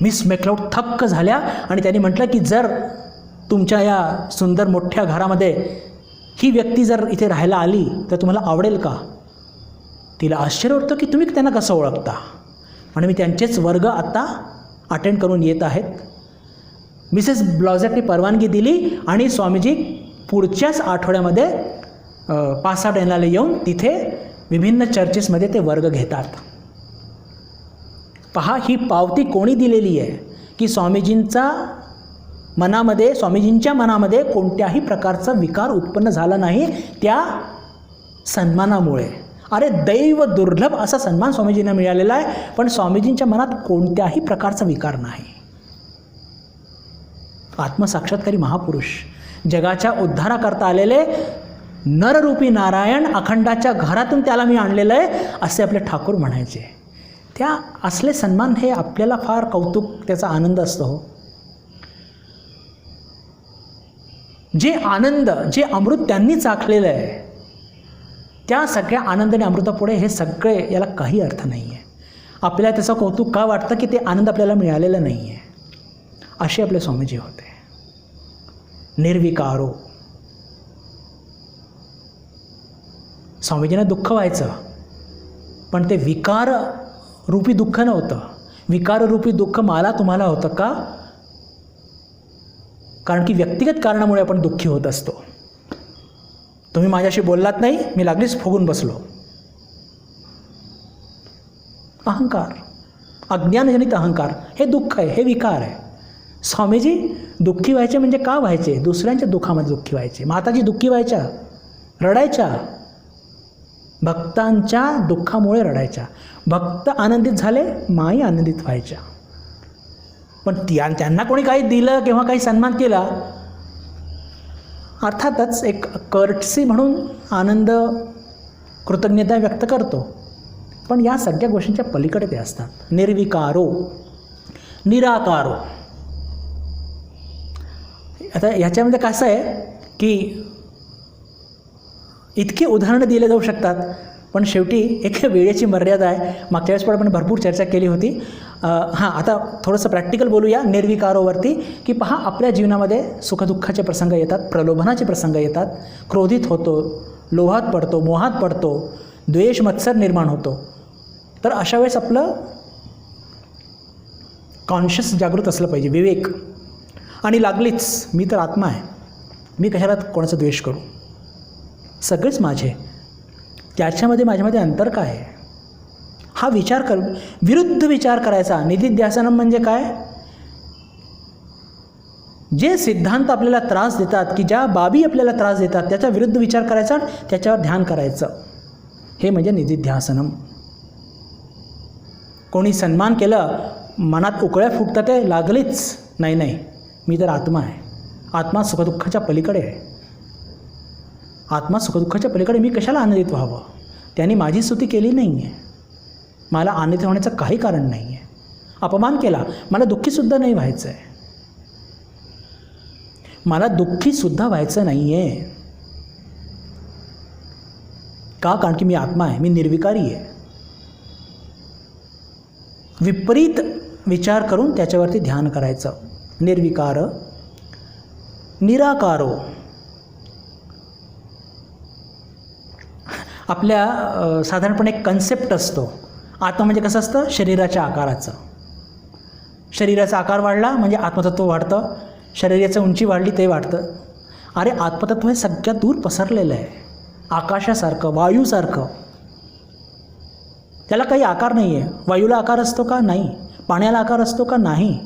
मिस मॅकलाउड थक्क झाल्या आणि त्यांनी म्हटलं की जर तुमच्या या सुंदर मोठ्या घरामध्ये ही व्यक्ती जर इथे राहायला आली तर तुम्हाला आवडेल का? तिला आश्चर्य होतं की तुम्ही त्यांना कसं ओळखता. आणि मी त्यांचेच वर्ग आता अटेंड करून येत आहेत. मिसेस ब्लॉझेटने परवानगी दिली आणि स्वामीजी पुढच्याच आठवड्यामध्ये पासाडेनाला येऊन तिथे विभिन्न चर्चेसमध्ये ते वर्ग घेतात. पहा, ही पावती कोणी दिलेली आहे की स्वामीजींच्या मनामध्ये कोणत्याही प्रकारचा विकार उत्पन्न झाला नाही त्या सन्मानामुळे. अरे दैव दुर्लभ असा सन्मान स्वामीजींना मिळालेला आहे, पण स्वामीजींच्या मनात कोणत्याही प्रकारचा विकार नाही. आत्मसाक्षात्कारी महापुरुष, जगाच्या उद्धाराकरता आलेले नररूपी नारायण, अखंडाच्या घरातून त्याला मी आणलेलं आहे असे आपले ठाकूर म्हणायचे. त्या असले सन्मान हे आपल्याला फार कौतुक, त्याचा आनंद असतो हो. जे आनंद, जे अमृत त्यांनी चाखलेलं आहे त्या सगळ्या आनंद आणि अमृतापुढे हे सगळे, याला काही अर्थ नाही आहे. आपल्याला त्याचं कौतुक का वाटतं की ते आनंद आपल्याला मिळालेलं नाही आहे. असे आपले स्वामीजी होते, निर्विकारो. स्वामीजींना दुःख व्हायचं, पण ते विकार रूपी दुःख नव्हतं. विकार रूपी दुःख मला तुम्हाला होतं का? कारण की व्यक्तिगत कारणामुळे आपण दुःखी होत असतो. तुम्ही माझ्याशी बोललात नाही, मी लागलीच फुगून बसलो. अहंकार, अज्ञानजनित अहंकार, हे दुःख आहे, हे विकार आहे. स्वामीजी दुःखी व्हायचे म्हणजे का व्हायचे? दुसऱ्यांच्या दुःखामध्ये दुःखी व्हायचे. माताजी दुःखी व्हायच्या, रडायच्या, भक्तांच्या दुःखामुळे रडायच्या. भक्त आनंदित झाले, माई आनंदित व्हायच्या. पण त्यांना कोणी काही दिलं किंवा काही सन्मान केला, अर्थातच एक कर्टसी म्हणून आनंद, कृतज्ञता व्यक्त करतो, पण या सगळ्या गोष्टींच्या पलीकडे ते असतात. निर्विकारो, निराकारो. आता ह्याच्यामध्ये कसं आहे की इतके उदाहरणं दिले जाऊ शकतात, पण शेवटी एक वेळेची मर्यादा आहे. मागच्या वेळेस पण आपण भरपूर चर्चा केली होती. आता थोडंसं प्रॅक्टिकल बोलूया निर्विकारोवरती, की पहा, आपल्या जीवनामध्ये सुखदुःखाचे प्रसंग येतात, प्रलोभनाचे प्रसंग येतात, क्रोधित होतो, लोभात पडतो, मोहात पडतो, द्वेष मत्सर निर्माण होतो. तर अशा वेळेस आपलं कॉन्शियस जागृत असलं पाहिजे, विवेक. आणि लागलीच मी तर आत्मा आहे, मी कशाला कोणाचा द्वेष करू, सगळेच माझे, त्याच्यामध्ये माझ्यामध्ये अंतर काय आहे हा विचार कर, विरुद्ध विचार करायचा. निदिध्यासनम म्हणजे काय? जे सिद्धांत आपल्याला त्रास देतात, की ज्या बाबी आपल्याला त्रास देतात, त्याच्या विरुद्ध विचार करायचा, त्याच्यावर ध्यान करायचं, हे म्हणजे निदिध्यासनम. कोणी सन्मान केलं, मनात उकळ्या फुटतात, ते लागलीच. नाही नाही, मी तर आत्मा आहे. आत्मा सुखदुःखाच्या पलीकडे आहे. आत्मा सुखदुःखाच्या पलीकडे. मी कशाला आनंदित व्हावं? त्यांनी माझी स्तुती केली नाही आहे. मला आनंदित होण्याचं काही कारण नाही आहे. अपमान केला, मला दुःखीसुद्धा नाही व्हायचं आहे. मला दुःखीसुद्धा व्हायचं नाही आहे. का? कारण की मी आत्मा आहे, मी निर्विकारी आहे. विपरीत विचार करून त्याच्यावरती ध्यान करायचं. निर्विकार निराकारो. आपल्या साधारणपणे एक कन्सेप्ट असतो. आत्मा म्हणजे कसं असतं? शरीराच्या आकाराचं. शरीराचा आकार वाढला म्हणजे आत्मतत्व वाढतं. शरीराची उंची वाढली ते वाढतं. अरे आत्मतत्व हे सगळ्यात दूर पसरलेलं आहे, आकाशासारखं, वायूसारखं. त्याला काही आकार नाही आहे. वायूला आकार असतो का? नाही. पाण्याला आकार असतो का? नाही.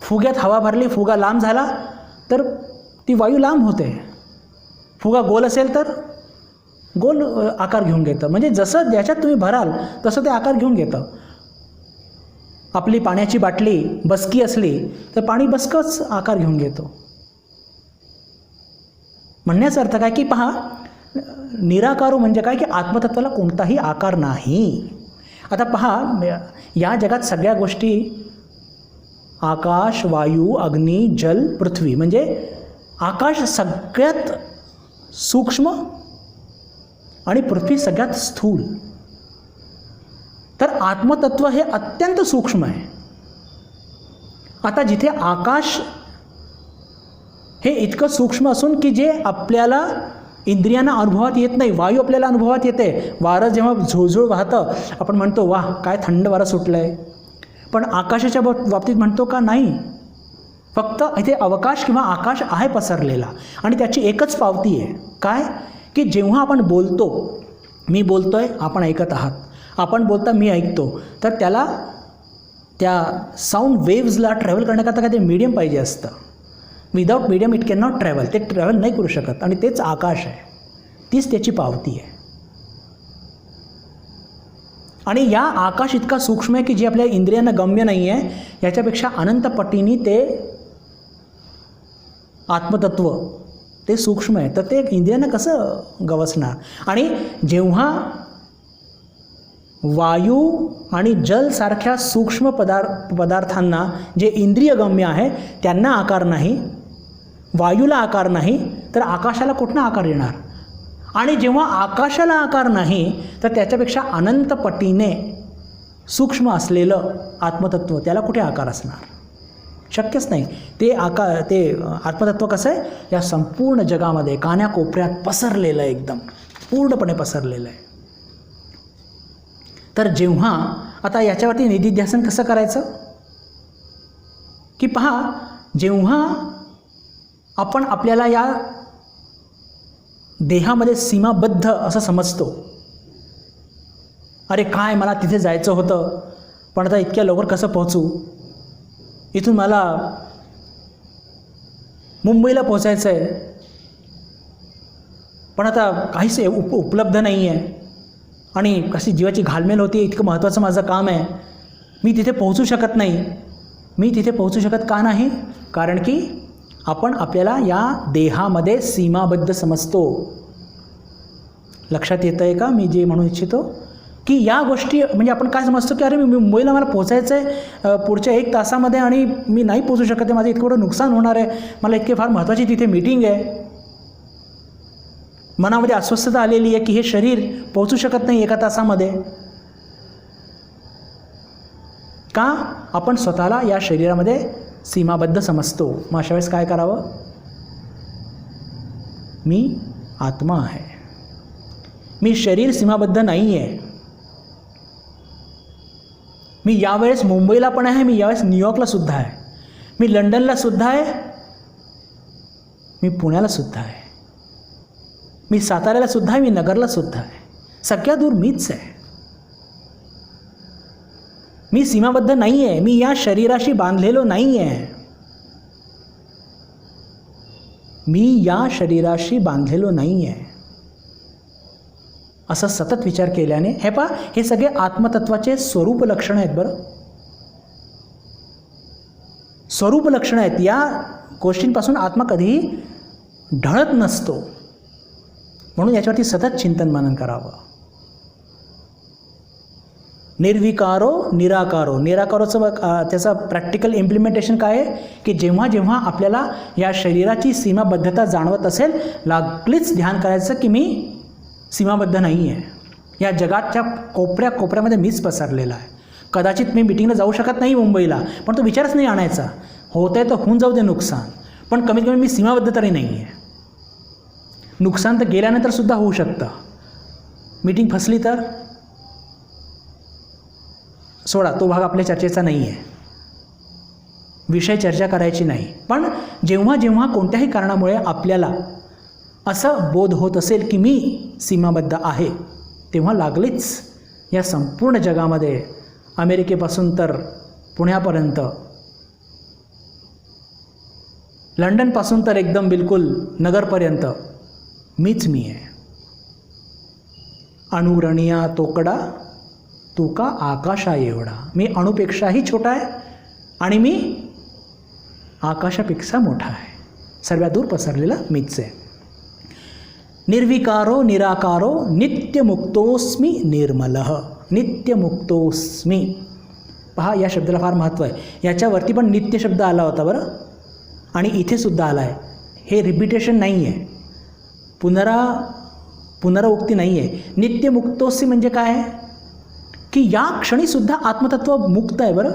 फुग्यात हवा भरली, फुगा लांब झाला तर ती वायू लांब होते. फुगा गोल असेल तर गोल आकार घेऊन घेतं. म्हणजे जसं ज्याच्यात तुम्ही भराल तसं ते आकार घेऊन घेतं. आपली पाण्याची बाटली बसकी असली तर पाणी बसकंच आकार घेऊन घेतो. म्हणण्याचा अर्थ काय की पहा, निराकारो म्हणजे काय की आत्मतत्वाला कोणताही आकार नाही. आता पहा, या जगात सगळ्या गोष्टी आकाश, वायू, अग्नी, जल, पृथ्वी, म्हणजे आकाश सगळ्यात सूक्ष्म आणि पृथ्वी सगळ्यात स्थूल. तर आत्मतत्व हे अत्यंत सूक्ष्म आहे. आता जिथे आकाश हे इतकं सूक्ष्म असून की जे आपल्याला इंद्रियांना अनुभवात येत नाही, वायू आपल्याला अनुभवात येते. वारं जेव्हा झुळझुळ वाहतं आपण म्हणतो वाह काय थंड वारं सुटलं आहे. पण आकाशाच्या बाबतीत म्हणतो का? नाही. फक्त इथे अवकाश किंवा आकाश आहे पसरलेला आणि त्याची एकच पावती आहे. काय? की जेव्हा आपण बोलतो, मी बोलतोय, आपण ऐकत आहात, आपण बोलता मी ऐकतो, तर त्याला त्या साऊंड वेव्सला ट्रॅव्हल करण्याकरता काय ते मीडियम पाहिजे असतं. Without medium it can not travel. ते ट्रॅव्हल नाही करू शकत आणि तेच आकाश आहे. तीच त्याची पावती आहे. आणि या आकाश इतका सूक्ष्म आहे की जे आपल्या इंद्रियांना गम्य नाही आहे, याच्यापेक्षा अनंत पटीने ते आत्मतत्व ते सूक्ष्म आहे. तर ते इंद्रियांना कसं गवसणार? आणि जेव्हा वायू आणि जल सारख्या सूक्ष्म पदार्थांना जे इंद्रियगम्य आहे त्यांना आकार नाही, वायूला आकार नाही, तर आकाशाला कुठनं आकार येणार? आणि जेव्हा आकाशाला आकार नाही तर त्याच्यापेक्षा अनंत पटीने सूक्ष्म असलेलं आत्मतत्व, त्याला कुठे आकार असणार? शक्यच नाही. ते आत्मतत्व कसं आहे? या संपूर्ण जगामध्ये कान्याकोपऱ्यात पसरलेलं आहे, एकदम पूर्णपणे पसरलेलं आहे. तर जेव्हा आता याच्यावरती निधिध्यासन कसं करायचं की पहा, जेव्हा आपण आपल्याला या देहामध्ये सीमाबद्ध असं समजतो, अरे काय मला तिथे जायचं होतं पण आता इतक्या लवकर कसं पोहोचू, इथून मला मुंबईला पोचायचं आहे पण आता काहीच उपलब्ध नाही आहे आणि कशी जीवाची घालमेल होती, इतकं महत्त्वाचं माझं काम आहे, मी तिथे पोहोचू शकत नाही. मी तिथे पोहोचू शकत का नाही? कारण की आपण आपल्याला या देहामध्ये सीमाबद्ध समजतो. लक्षात येतं आहे का मी जे म्हणू इच्छितो? की या गोष्टी म्हणजे आपण काय समजतो की अरे मी मुंबईला मला पोचायचं आहे पुढच्या 1 तासामध्ये आणि मी नाही पोचू शकत आहे, माझं इतकं नुकसान होणार आहे, मला इतके फार महत्त्वाची तिथे मीटिंग आहे. मनामध्ये अस्वस्थता आलेली आहे की हे शरीर पोहोचू शकत नाही 1 तासामध्ये. का? आपण स्वतःला या शरीरामध्ये सीमाबद्ध समजतो. मग अशा वेळेस काय करावं? मी आत्मा आहे, मी शरीर सीमाबद्ध नाही आहे. मी यावेळेस मुंबईला पण आहे, मी यावेळेस न्यूयॉर्कला सुद्धा आहे, मी लंडनला सुद्धा आहे, मी पुण्याला सुद्धा आहे, मी साताऱ्याला सुद्धा आहे, मी नगरला सुद्धा आहे. सगळ्यात दूर मीच आहे. मी सीमाबद्ध नाही आहे, मी या शरीराशी बांधलेलो नाही आहे. मी या शरीराशी बांधलेलो नाही आहे. असं सतत विचार केल्याने हे पहा, हे सगळे आत्मतत्वाचे स्वरूप लक्षणं आहेत बरं. स्वरूप लक्षणं आहेत. या गोष्टींपासून आत्मा कधीही ढळत नसतो. म्हणून याच्यावरती सतत चिंतन मनन करावं. निर्विकारो निराकारो. निराकारोचं त्याचं प्रॅक्टिकल इम्प्लिमेंटेशन काय आहे की जेव्हा जेव्हा आपल्याला या शरीराची सीमाबद्धता जाणवत असेल, लागलीच ध्यान करायचं की मी सीमाबद्ध नाही आहे. या जगाच्या कोपऱ्या कोपऱ्यामध्ये मीच पसरलेला आहे. कदाचित मी मिटिंगला जाऊ शकत नाही मुंबईला, पण तो विचारच नाही आणायचा. होत आहे तर होऊन जाऊ दे नुकसान, पण कमीत कमी मी सीमाबद्ध तरी नाही आहे. नुकसान तर गेल्यानंतर सुद्धा होऊ शकतं. मीटिंग फसली तर सोडा, तो भाग आपल्या चर्चेचा नाही आहे. विषय चर्चा करायची नाही. पण जेव्हा जेव्हा कोणत्याही कारणामुळे आपल्याला असं बोध होत असेल की मी सीमाबद्ध आहे, तेव्हा लागलीच या संपूर्ण जगामध्ये, अमेरिकेपासून तर पुण्यापर्यंत, लंडनपासून तर एकदम बिलकुल नगरपर्यंत मीच मी आहे. अणुरणिया तोकडा तुका आकाशा एवढा. मी अणुपेक्षाही छोटा आहे आणि मी आकाशापेक्षा मोठा आहे. सर्वात दूर पसरलेला मीच आहे. निर्विकारो निराकारो नित्यमुक्तोस्मी निर्मलः. नित्यमुक्तोस्मी. पहा, या शब्दाला फार महत्त्व आहे. याच्यावरती पण नित्य शब्द आला होता बरं, आणि इथे सुद्धा आला आहे. हे रिपिटेशन नाही आहे, पुनरावृत्ती नाही आहे. नित्यमुक्तोस्मी म्हणजे काय आहे की या क्षणीसुद्धा आत्मतत्व मुक्त आहे बरं.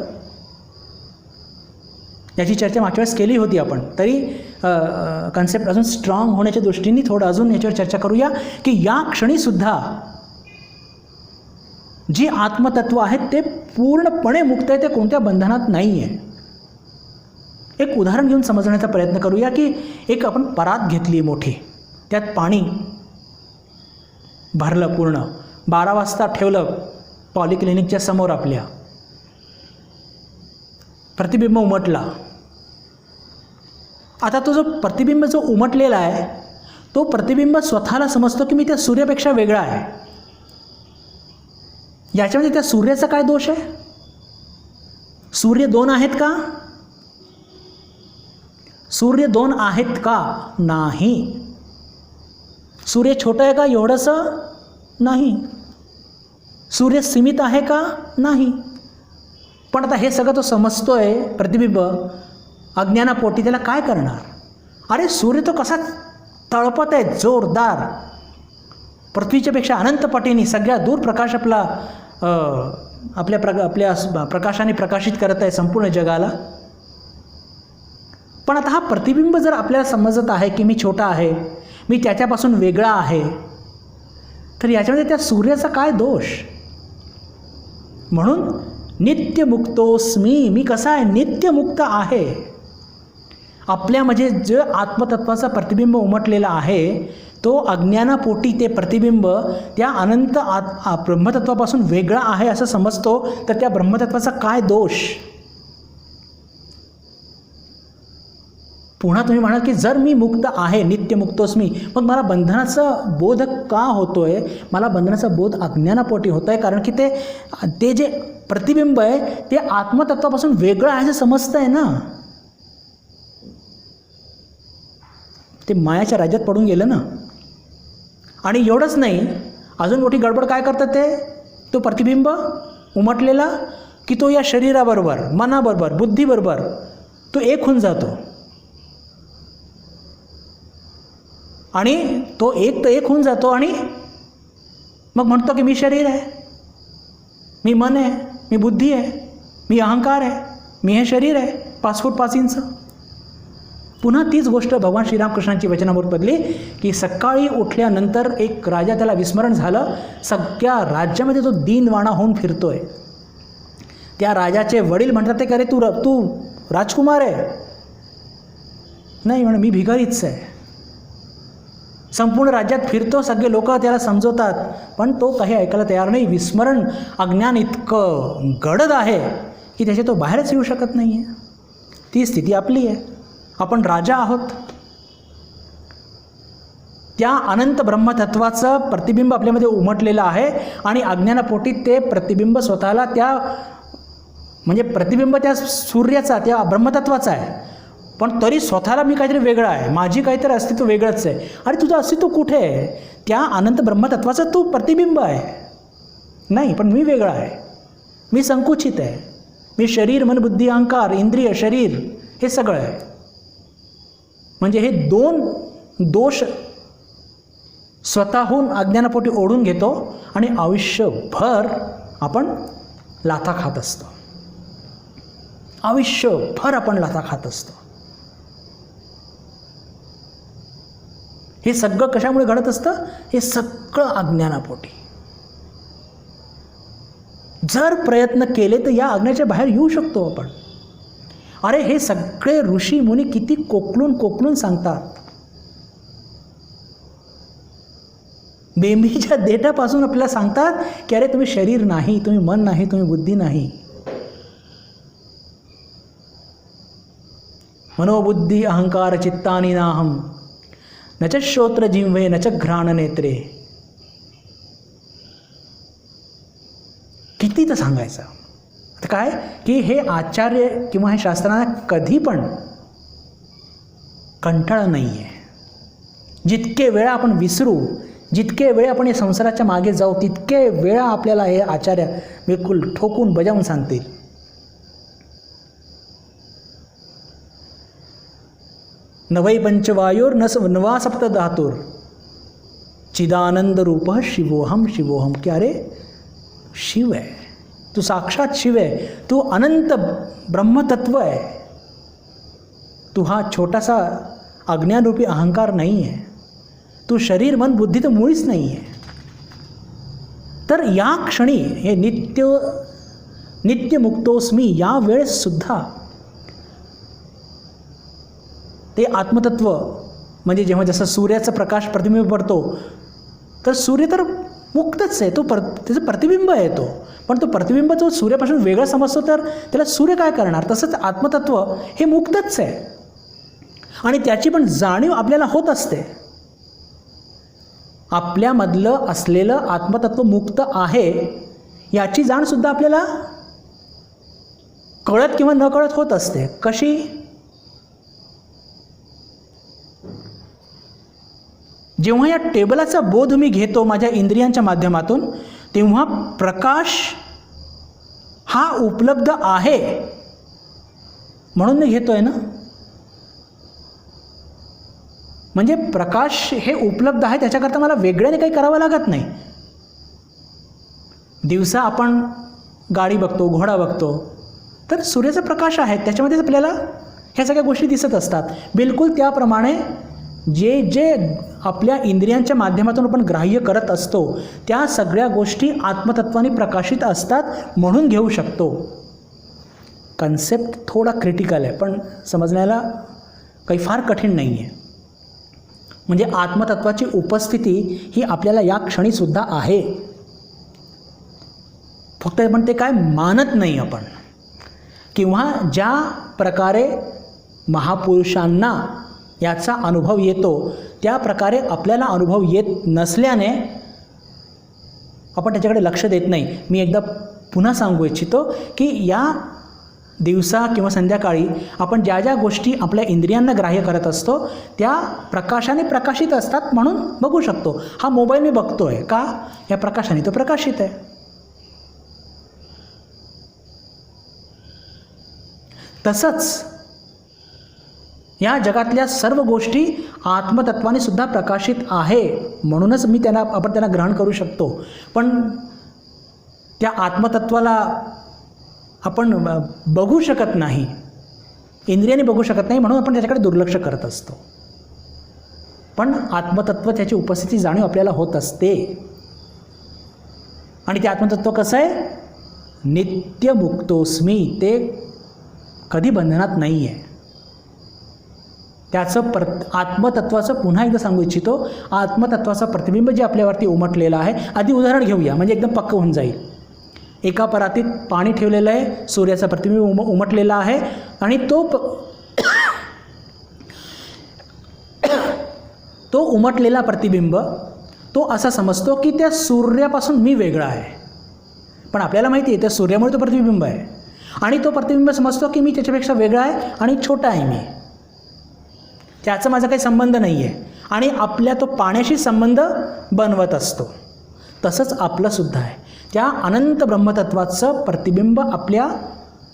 याची चर्चा मागच्या वेळेस केली होती आपण, तरी कन्सेप्ट अजून स्ट्रॉंग होण्याच्या दृष्टीने थोडं अजून याच्यावर चर्चा करूया की या क्षणीसुद्धा जी आत्मतत्व आहेत ते पूर्णपणे मुक्त आहे, ते कोणत्या बंधनात नाही आहे. एक उदाहरण घेऊन समजण्याचा प्रयत्न करूया की एक आपण परात घेतली मोठी, त्यात पाणी भरलं पूर्ण, 12 वाजता ठेवलं पॉलिक्लिनिकच्या समोर, आपल्या प्रतिबिंब उमटला. आता तो जो प्रतिबिंब जो उमटलेला आहे, तो प्रतिबिंब स्वतःला समजतो की मी त्या सूर्यापेक्षा वेगळा आहे. याच्यामध्ये त्या सूर्याचा काय दोष आहे? सूर्य दोन आहेत का? सूर्य दोन आहेत का? नाही. सूर्य छोटा आहे का एवढंसं? नाही. सूर्य सीमित आहे का? नाही. पण आता हे सगळं तो समजतोय प्रतिबिंब, अज्ञानापोटी त्याला काय करणार? अरे सूर्य तो कसा तळपत आहे जोरदार, पृथ्वीच्यापेक्षा अनंत पटीने सगळ्या दूर प्रकाश आपल्या प्रकाशाने प्रकाशित करत आहे संपूर्ण जगाला. पण आता हा प्रतिबिंब जर आपल्याला समजत आहे की मी छोटा आहे, मी त्याच्यापासून वेगळा आहे, तर याच्यामध्ये त्या सूर्याचा काय दोष? म्हणून नित्यमुक्तोस्मी. मी कसा आहे? नित्यमुक्त आहे. आपल्यामध्ये जे आत्मतत्वाचा प्रतिबिंब उमटलेला आहे, तो अज्ञानापोटी ते प्रतिबिंब त्या अनंत ब्रह्मतत्वापासून वेगळा आहे असं समजतो, तर त्या ब्रह्मतत्वाचा काय दोष? पुन्हा तुम्ही म्हणाल की जर मी मुक्त आहे, नित्यमुक्तोस्मी, मग मला बंधनाचा बोध का होतोय? मला बंधनाचा बोध अज्ञानापोटी होत आहे, कारण की ते जे प्रतिबिंब आहे ते आत्मतत्वापासून वेगळं आहे असं समजतं आहे ना. ते मायाच्या राज्यात पडून गेलं ना. आणि एवढंच नाही, अजून मोठी गडबड काय करतात ते? तो प्रतिबिंब उमटलेला की तो या शरीराबरोबर, मनाबरोबर, बुद्धीबरोबर तो एक होऊन जातो. आणि तो एक होऊन जातो आणि मग म्हणतो की मी शरीर आहे, मी मन आहे, मी बुद्धी आहे, मी अहंकार आहे, मी हे शरीर आहे 5 फूट 5 इंच. पुन्हा तीच गोष्ट भगवान श्रीरामकृष्णांची वचनामृत पडली की सकाळी उठल्यानंतर एक राजा, त्याला विस्मरण झालं, सगळ्या राज्यामध्ये तो दीनवाणा होऊन फिरतोय. त्या राजाचे वडील म्हणतात ते, अरे तू राजकुमार आहे? नाही म्हणे, मी भिकारीच आहे. संपूर्ण राज्यात फिरतो, सगळे लोक त्याला समजवतात, पण तो काही ऐकायला तयार नाही. विस्मरण, अज्ञान इतकं गडद आहे की त्याचे तो बाहेरच येऊ शकत नाही आहे. ती स्थिती आपली आहे. आपण राजा आहोत. त्या अनंत ब्रह्मतत्वाचं प्रतिबिंब आपल्यामध्ये उमटलेलं आहे आणि अज्ञानापोटी ते प्रतिबिंब स्वतःला त्या म्हणजे प्रतिबिंब त्या सूर्याचा त्या ब्रह्मतत्वाचा आहे, पण तरी स्वतःला मी काहीतरी वेगळं आहे, माझी काहीतरी अस्तित्व वेगळंच आहे. अरे तुझं अस्तित्व कुठे आहे? त्या अनंत ब्रह्मतत्वाचं तू प्रतिबिंब आहे. नाही, पण मी वेगळा आहे, मी संकुचित आहे, मी शरीर मन बुद्धी अहंकार इंद्रिय शरीर हे सगळं आहे. म्हणजे हे दोन दोष स्वतःहून अज्ञानापोटी ओढून घेतो आणि आयुष्यभर आपण लाथा खात असतो. आयुष्यभर आपण लाथा खात असतो. हे सगळं कशामुळे घडत असतं? हे सगळं अज्ञानापोटी. जर प्रयत्न केले तर या अज्ञानाच्या बाहेर येऊ शकतो आपण. अरे हे सगळे ऋषी मुनी किती कोकलून कोकलून सांगतात. बेंबीच्या देठापासून आपल्याला सांगतात की अरे तुम्ही शरीर नाही, तुम्ही मन नाही, तुम्ही बुद्धी नाही. मनोबुद्धी अहंकार चित्तानि नाहम न च श्रोत्र जिह्वे न च घ्राण नेत्रे. किती तर सांगायचं. आता काय की हे आचार्य किंवा हे शास्त्रांना कधी पण कंटाळा नाही आहे. जितके वेळा आपण विसरू, जितके वेळा आपण या संसाराच्या मागे जाऊ, तितके वेळा आपल्याला हे आचार्य बिलकुल ठोकून बजावून सांगतील. नवै पंचवायुर नवा सप्त धातुर चिदानंद रूप शिवोहम शिवोहम. की अरे शिव आहे, तू साक्षात शिव आहे, तू अनंत ब्रह्मतत्व आहे. तू हा छोटासा अज्ञानरूपी अहंकार नाही आहे. तू शरीर मन बुद्धी तर मुळीच नाही आहे. तर या क्षणी हे नित्यमुक्तोस्मी या वेळेससुद्धा ते आत्मतत्व म्हणजे जेव्हा जसं सूर्याचा प्रकाश प्रतिबिंब पडतो तर सूर्य तर मुक्तच आहे, तो त्याचं प्रतिबिंब आहे तो. पण तो प्रतिबिंब तो सूर्यापासून वेगळा समजतो तर त्याला सूर्य काय करणार? तसंच आत्मतत्व हे मुक्तच आहे आणि त्याची पण जाणीव आपल्याला होत असते. आपल्यामधलं असलेलं आत्मतत्व मुक्त आहे याची जाणसुद्धा आपल्याला कळत किंवा न कळत होत असते. कशी? जेव्हा या टेबलाचा बोध मी घेतो माझ्या इंद्रियांच्या माध्यमातून, तेव्हा प्रकाश हा उपलब्ध आहे म्हणून मी घेतोय ना. म्हणजे प्रकाश हे उपलब्ध आहे त्याच्याकरता मला वेगळ्याने काही करावं लागत नाही. दिवसा आपण गाडी बघतो, घोडा बघतो, तर सूर्याचा प्रकाश आहे त्याच्यामध्ये आपल्याला ह्या सगळ्या गोष्टी दिसत असतात. बिलकुल त्याप्रमाणे जे जे आपल्या इंद्रियांच्या माध्यमातून आपण ग्राह्य करत असतो त्या सगळ्या गोष्टी आत्मतत्वाने प्रकाशित असतात म्हणून घेऊ शकतो. कन्सेप्ट थोडा क्रिटिकल आहे पण समजण्याला काही फार कठीण नाही आहे. म्हणजे आत्मतत्वाची उपस्थिती ही आपल्याला या क्षणीसुद्धा आहे. फक्त आपण ते काय मानत नाही आपण, किंवा ज्या प्रकारे महापुरुषांना याचा अनुभव येतो त्या प्रकारे आपल्याला अनुभव येत नसल्याने आपण त्याच्याकडे लक्ष देत नाही. मी एकदा पुन्हा सांगू इच्छितो की या दिवसा किंवा संध्याकाळी आपण ज्या ज्या गोष्टी आपल्या इंद्रियांना ग्राह्य करत असतो त्या प्रकाशाने प्रकाशित असतात म्हणून बघू शकतो. हा मोबाईल मी बघतोय का? या प्रकाशाने तो प्रकाशित आहे. तसंच या जगातल्या सर्व गोष्टी आत्मतत्वाने सुद्धा प्रकाशित आहे म्हणूनच आपण त्यांना ग्रहण करू शकतो. पण त्या आत्मतत्वाला आपण बघू शकत नाही, इंद्रियाने बघू शकत नाही म्हणून आपण त्याच्याकडे दुर्लक्ष करत असतो. पण आत्मतत्व त्याची उपस्थिती जाणीव आपल्याला होत असते. आणि ते आत्मतत्व कसं आहे? नित्यमुक्तोस्मी. ते कधी बंधनात नाही आहे. त्याचं आत्मतत्वाचं पुन्हा एकदा सांगू इच्छितो, आत्मतत्वाचं प्रतिबिंब जे आपल्यावरती उमटलेलं आहे. आधी उदाहरण घेऊया म्हणजे एकदम पक्क होऊन जाईल. एका परातीत पाणी ठेवलेलं आहे, सूर्याचा प्रतिबिंब उमटलेला आहे तो उमटलेला प्रतिबिंब तो असा समजतो की त्या सूर्यापासून मी वेगळा आहे. पण आपल्याला माहिती आहे त्या सूर्यामुळे तो प्रतिबिंब आहे आणि तो प्रतिबिंब समजतो की मी त्याच्यापेक्षा वेगळा आहे आणि छोटा आहे मी, त्याचा माझा काही संबंध नाही आहे आणि आपल्या तो पाण्याशी संबंध बनवत असतो. तसंच आपलंसुद्धा आहे. त्या अनंत ब्रह्मतत्वाचं प्रतिबिंब आपल्या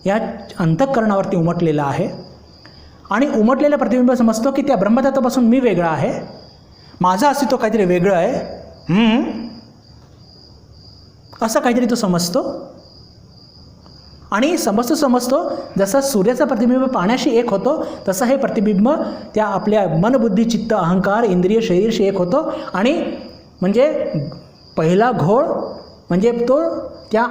या अंतःकरणावरती उमटलेलं आहे आणि उमटलेलं प्रतिबिंब समजतो की त्या ब्रह्मतत्वापासून मी वेगळा आहे, माझं अस्तित्व काहीतरी वेगळं आहे, असं काहीतरी तो समजतो. आणि समजतो जसं सूर्याचा प्रतिबिंब पाण्याशी एक होतो तसं हे प्रतिबिंब त्या आपल्या मन बुद्धी चित्त अहंकार इंद्रिय शरीरशी एक होतो. आणि म्हणजे पहिला घोळ म्हणजे तो त्या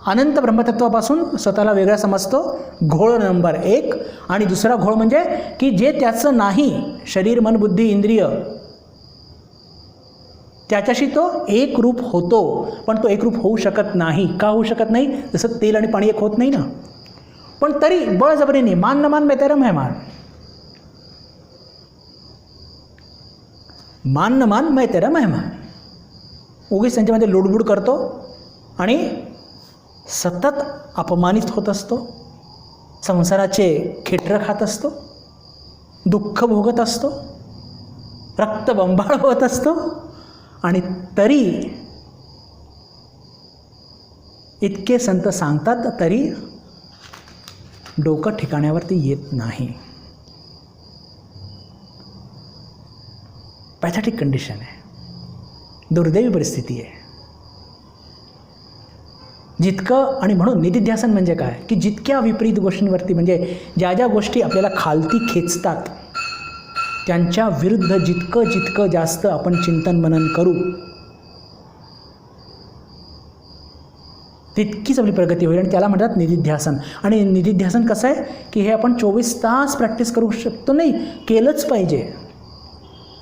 अनंत ब्रह्मतत्वापासून स्वतःला वेगळा समजतो, घोळ नंबर 1. आणि दुसरा घोळ म्हणजे की जे त्याचं नाही, शरीर मन बुद्धी इंद्रिय, त्याच्याशी तो एक रूप होतो. पण तो एक रूप होऊ शकत नाही. का होऊ शकत नाही? जसं तेल आणि पाणी एक होत नाही ना. पण तरी बळजबरीने मान न मान मैं तेरा मेहमान, मान न मान मैं तेरा मेहमान, उगीच त्यांच्यामध्ये लुडबुड करतो आणि सतत अपमानित होत असतो, संसाराचे खेटरं खात असतो, दुःख भोगत असतो, रक्तबंबाळ होत असतो. आणि तरी इतके संत सांगतात तरी डोकं ठिकाण्यावरती येत नाही. पॅथेटिक कंडिशन आहे, दुर्दैवी परिस्थिती आहे. जितकं आणि म्हणून निधिध्यासन म्हणजे काय की जितक्या विपरीत गोष्टींवरती म्हणजे ज्या ज्या गोष्टी आपल्याला खालती खेचतात त्यांच्या विरुद्ध जितकं जास्त आपण चिंतन मनन करू तितकीच आपली प्रगती होईल. आणि त्याला म्हणतात निधिध्यासन. आणि निधिध्यासन कसं आहे की हे आपण 24 तास प्रॅक्टिस करू शकतो नाही, केलंच पाहिजे.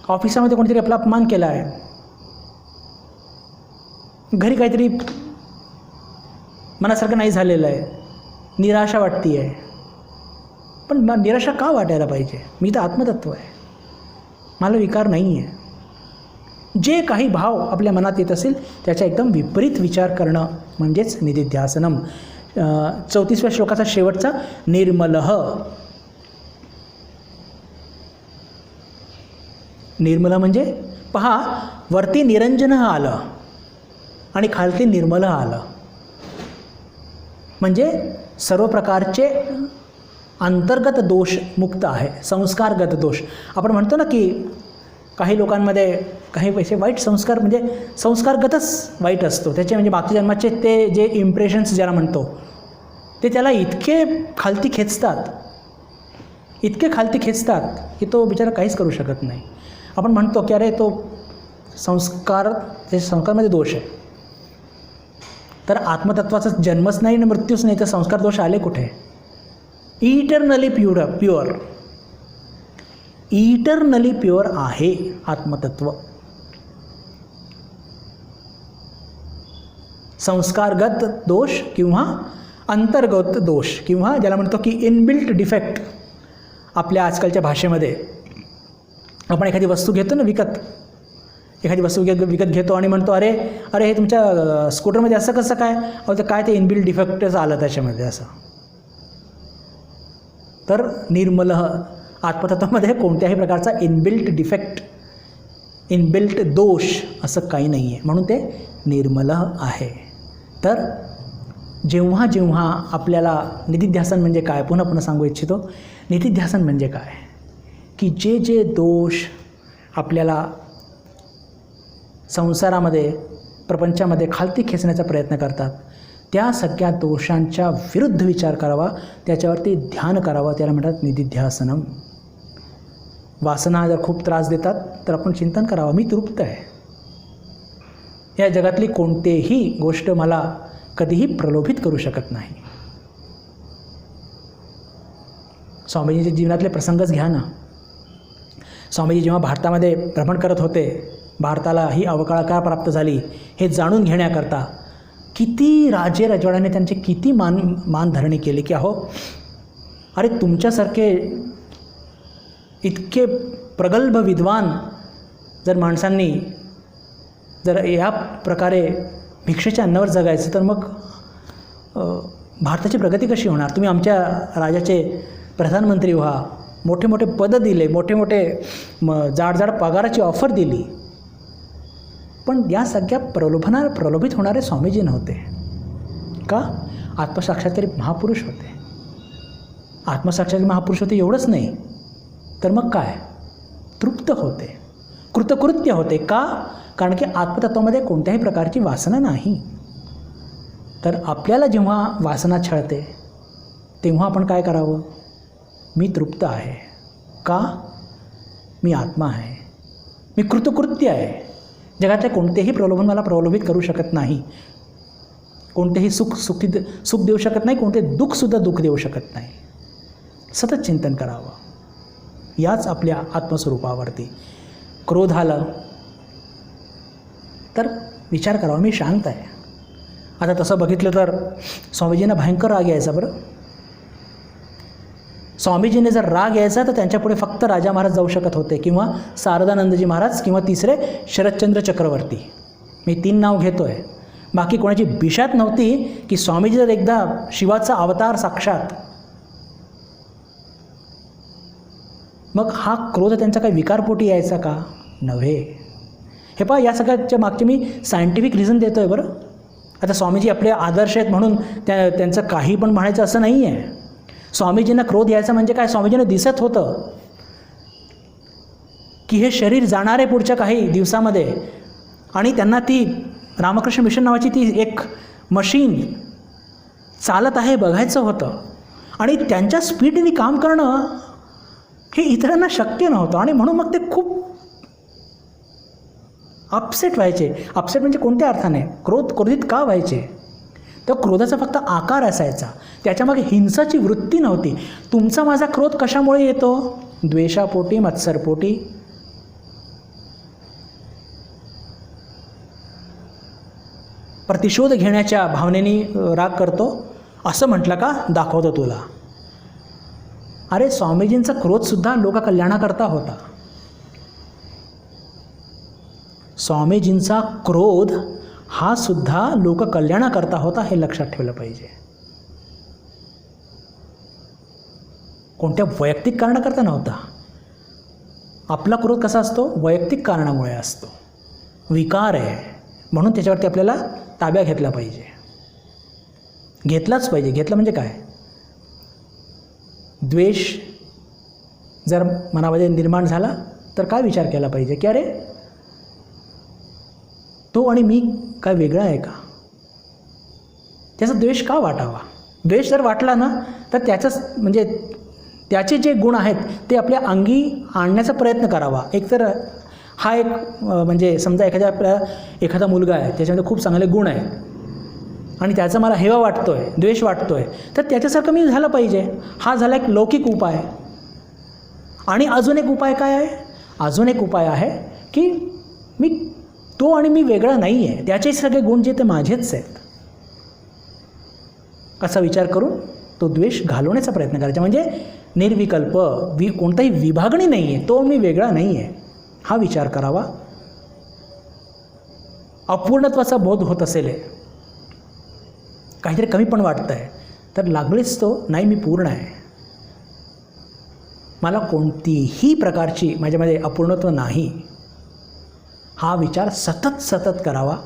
ऑफिसामध्ये कोणीतरी आपला अपमान केला आहे, घरी काहीतरी मनासारखं नाही झालेलं आहे, निराशा वाटते आहे. पण निराशा का वाटायला पाहिजे? मी तर आत्मतत्व आहे, मला विकार नाही आहे. जे काही भाव आपल्या मनात येत असेल त्याचा एकदम विपरीत विचार करणं म्हणजेच निधिध्यासनम. 34व्या श्लोकाचा शेवटचा निर्मलः. निर्मल म्हणजे पहा, वरती निरंजन आलं आणि खालती निर्मल आलं. म्हणजे सर्व प्रकारचे अंतर्गत दोष मुक्त आहे. संस्कारगत दोष आपण म्हणतो ना की काही लोकांमध्ये काही पैसे वाईट संस्कार म्हणजे संस्कारगतच वाईट असतो. त्याचे म्हणजे मागच्या जन्माचे ते जे इम्प्रेशन्स ज्याला म्हणतो ते त्याला इतके खालती खेचतात की तो बिचारा काहीच करू शकत नाही. आपण म्हणतो की अरे तो संस्कारमध्ये दोष आहे. तर आत्मतत्वाचा जन्मच नाही आणि मृत्यूच नाही तर संस्कार दोष आले कुठे? इटर्नली प्युअर आहे आत्मतत्व. संस्कारगत दोष किंवा अंतर्गत दोष किंवा ज्याला म्हणतो की इनबिल्ट डिफेक्ट. आपल्या आजकालच्या भाषेमध्ये आपण एखादी वस्तू घेतो ना विकत, विकत घेतो आणि म्हणतो अरे हे तुमच्या स्कूटरमध्ये असं कसं काय? ते काय ते इनबिल्ट डिफेक्टच आलं त्याच्यामध्ये असं. तर निर्मल आत्मतत्वामध्ये कोणत्याही प्रकारचा इनबिल्ट डिफेक्ट इनबिल्ट दोष असं काही नाही आहे, म्हणून ते निर्मल आहे. तर जेव्हा जेव्हा आपल्याला निधिध्यासन म्हणजे काय पुन्हा सांगू इच्छितो. निधिध्यासन म्हणजे काय की जे जे दोष आपल्याला संसारामध्ये प्रपंचामध्ये खालती खेचण्याचा प्रयत्न करतात त्या सगळ्या दोषांच्या विरुद्ध विचार करावा, त्याच्यावरती ध्यान करावं, त्याला म्हणतात निधिध्यासनम. वासना जर खूप त्रास देतात तर आपण चिंतन करावं, मी तृप्त आहे, या जगातली कोणतीही गोष्ट मला कधीही प्रलोभित करू शकत नाही. स्वामीजींच्या जीवनातले प्रसंगच घ्या ना. स्वामीजी जेव्हा भारतामध्ये भ्रमण करत होते, भारताला ही अवकाळ का प्राप्त झाली हे जाणून घेण्याकरता किती राजे रजवाड्याने त्यांचे किती मानधरणी केली की अहो अरे तुमच्यासारखे इतके प्रगल्भ विद्वान जर माणसांनी जर या प्रकारे भिक्षेच्या अन्नावर जगायचं तर मग भारताची प्रगती कशी होणार? तुम्ही आमच्या राजाचे प्रधानमंत्री व्हा, मोठे मोठे पदं दिले, मोठे मोठे जाड पगाराची ऑफर दिली, पण या सगळ्या प्रलोभित होणारे स्वामीजी नव्हते. का? आत्मसाक्षात्कारी महापुरुष होते. आत्मसाक्षात्कारी महापुरुष होते एवढंच नाही तर मग काय, तृप्त होते, कृतकृत्य होते. का? कारण की आत्मतत्वामध्ये कोणत्याही प्रकारची वासना नाही. तर आपल्याला जेव्हा वासना छळते तेव्हा आपण काय करावं? मी तृप्त आहे. का? मी आत्मा आहे, मी कृतकृत्य आहे. जगातले कोणतेही प्रलोभन मला प्रलोभित करू शकत नाही, कोणतेही सुख देऊ शकत नाही, कोणते दुःखसुद्धा दुःख देऊ शकत नाही. सतत चिंतन करावं याच आपल्या आत्मस्वरूपावरती. क्रोध आलं तर विचार करावा, मी शांत आहे. आता तसं बघितलं तर स्वामीजींना भयंकर राग यायचा. बरं, स्वामीजींनी जर राग यायचा तर त्यांच्यापुढे फक्त राजा महाराज जाऊ शकत होते, किंवा शारदानंदजी महाराज, किंवा तिसरे शरदचंद्र चक्रवर्ती. मी 3 नाव घेतो आहे. बाकी कोणाची बिशात नव्हती की स्वामीजी जर एकदा शिवाचा अवतार साक्षात, मग हा क्रोध त्यांचा काही विकारपोटी यायचा का? नव्हे. हे पहा, या सगळ्याच्या मागचे मी सायंटिफिक रिझन देतो आहे. बरं, आता स्वामीजी आपले आदर्श आहेत म्हणून त्यांचं काही पण म्हणायचं असं नाही आहे. स्वामीजींना क्रोध यायचा म्हणजे काय? स्वामीजींना दिसत होतं की हे शरीर जाणार आहे पुढच्या काही दिवसामध्ये, आणि त्यांना ती रामकृष्ण मिशन नावाची ती एक मशीन चालत आहे बघायचं होतं, आणि त्यांच्या स्पीडने काम करणं हे इतरांना शक्य नव्हतं. आणि म्हणून मग ते खूप अपसेट व्हायचे. अपसेट म्हणजे कोणत्या अर्थाने? क्रोधित का व्हायचे? तर क्रोधाचा फक्त आकार असायचा, त्याच्यामागे हिंसाची वृत्ती नव्हती. तुमचा माझा क्रोध कशामुळे येतो? द्वेषापोटी, मत्सरपोटी. प्रतिशोध घेण्याच्या भावनेने राग करतो. असं म्हटलं का? दाखवतो तुला. अरे, स्वामीजींचा क्रोधसुद्धा लोककल्याणाकरता होता. स्वामीजींचा क्रोध हा सुद्धा लोककल्याणाकरता होता, हे लक्षात ठेवलं पाहिजे. कोणत्या वैयक्तिक कारणाकरता नव्हता. आपला क्रोध कसा असतो? वैयक्तिक कारणामुळे असतो, विकार आहे, म्हणून त्याच्यावरती आपल्याला ताब्या घेतला पाहिजे, घेतलाच पाहिजे. घेतलं म्हणजे काय? द्वेष जर मनामध्ये निर्माण झाला तर काय विचार केला पाहिजे की अरे, तो आणि मी काय वेगळा आहे का? त्याचा द्वेष का वाटावा? द्वेष जर वाटला ना तर त्याचंच म्हणजे त्याचे जे गुण आहेत ते आपल्या अंगी आणण्याचा प्रयत्न करावा. एकतर हा एक म्हणजे समजा एखादा मुलगा आहे, त्याच्यामध्ये खूप चांगले गुण आहेत आणि त्याचा मला हेवा वाटतो आहे, द्वेष वाटतो आहे, तर त्याच्यासारखं मी झालं पाहिजे. हा झाला एक लौकिक उपाय. आणि अजून एक उपाय काय आहे? अजून एक उपाय आहे की तो आणि मी वेगळा नाही आहे, त्याचे सगळे गुण जे ते माझेच आहेत, असा विचार करून तो द्वेष घालवण्याचा प्रयत्न करायचा. म्हणजे निर्विकल्प, कोणताही विभागणी नाही आहे, तो मी वेगळा नाही आहे, हा विचार करावा. अपूर्णत्वाचा बोध होत असेल, काहीतरी कमी पण वाटतं आहे, तर लागलीच तो नाही, मी पूर्ण आहे, मला कोणतीही प्रकारची माझ्यामध्ये अपूर्णत्व नाही, हा विचार सतत करावा.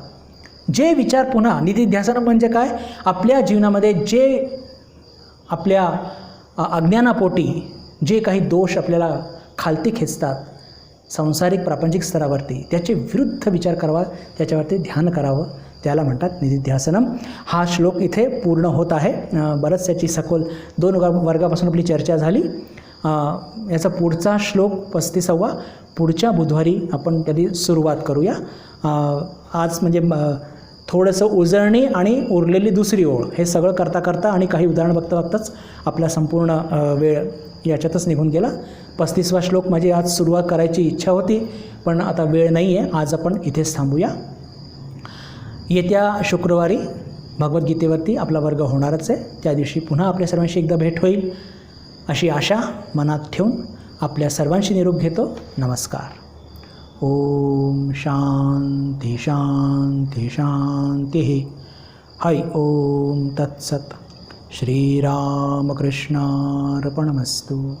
जे विचार पुन्हा निधिध्यासन म्हणजे काय? आपल्या जीवनामध्ये जे आपल्या अज्ञानापोटी जे काही दोष आपल्याला खालती खेचतात सांसारिक प्रापंचिक स्तरावरती, त्याचे विरुद्ध विचार करावा, त्याच्यावरती ध्यान करावं, त्याला म्हणतात निधिध्यासनम. हा श्लोक इथे पूर्ण होत आहे. बरंच त्याची सखोल 2 वर्गापासून आपली चर्चा झाली. याचा पुढचा श्लोक 35वा पुढच्या बुधवारी आपण कधी सुरुवात करूया. आज म्हणजे थोडंसं उजळणी आणि उरलेली दुसरी ओळ हे सगळं करता आणि काही उदाहरण बघताच आपला संपूर्ण वेळ याच्यातच निघून गेला. 35वा श्लोक माझी आज सुरुवात करायची इच्छा होती, पण आता वेळ नाही आहे, आज आपण इथेच थांबूया. येत्या शुक्रवारी भगवद्गीतेवरती आपला वर्ग होणारच आहे. त्या दिवशी पुन्हा आपल्या सर्वांशी एकदा भेट होईल अशी आशा मनात ठेवून आपल्या सर्वांशी निरोप घेतो. नमस्कार. ओम शांती शांती शांती. हरि ओम तत्सत. श्रीरामकृष्णार्पणमस्तु.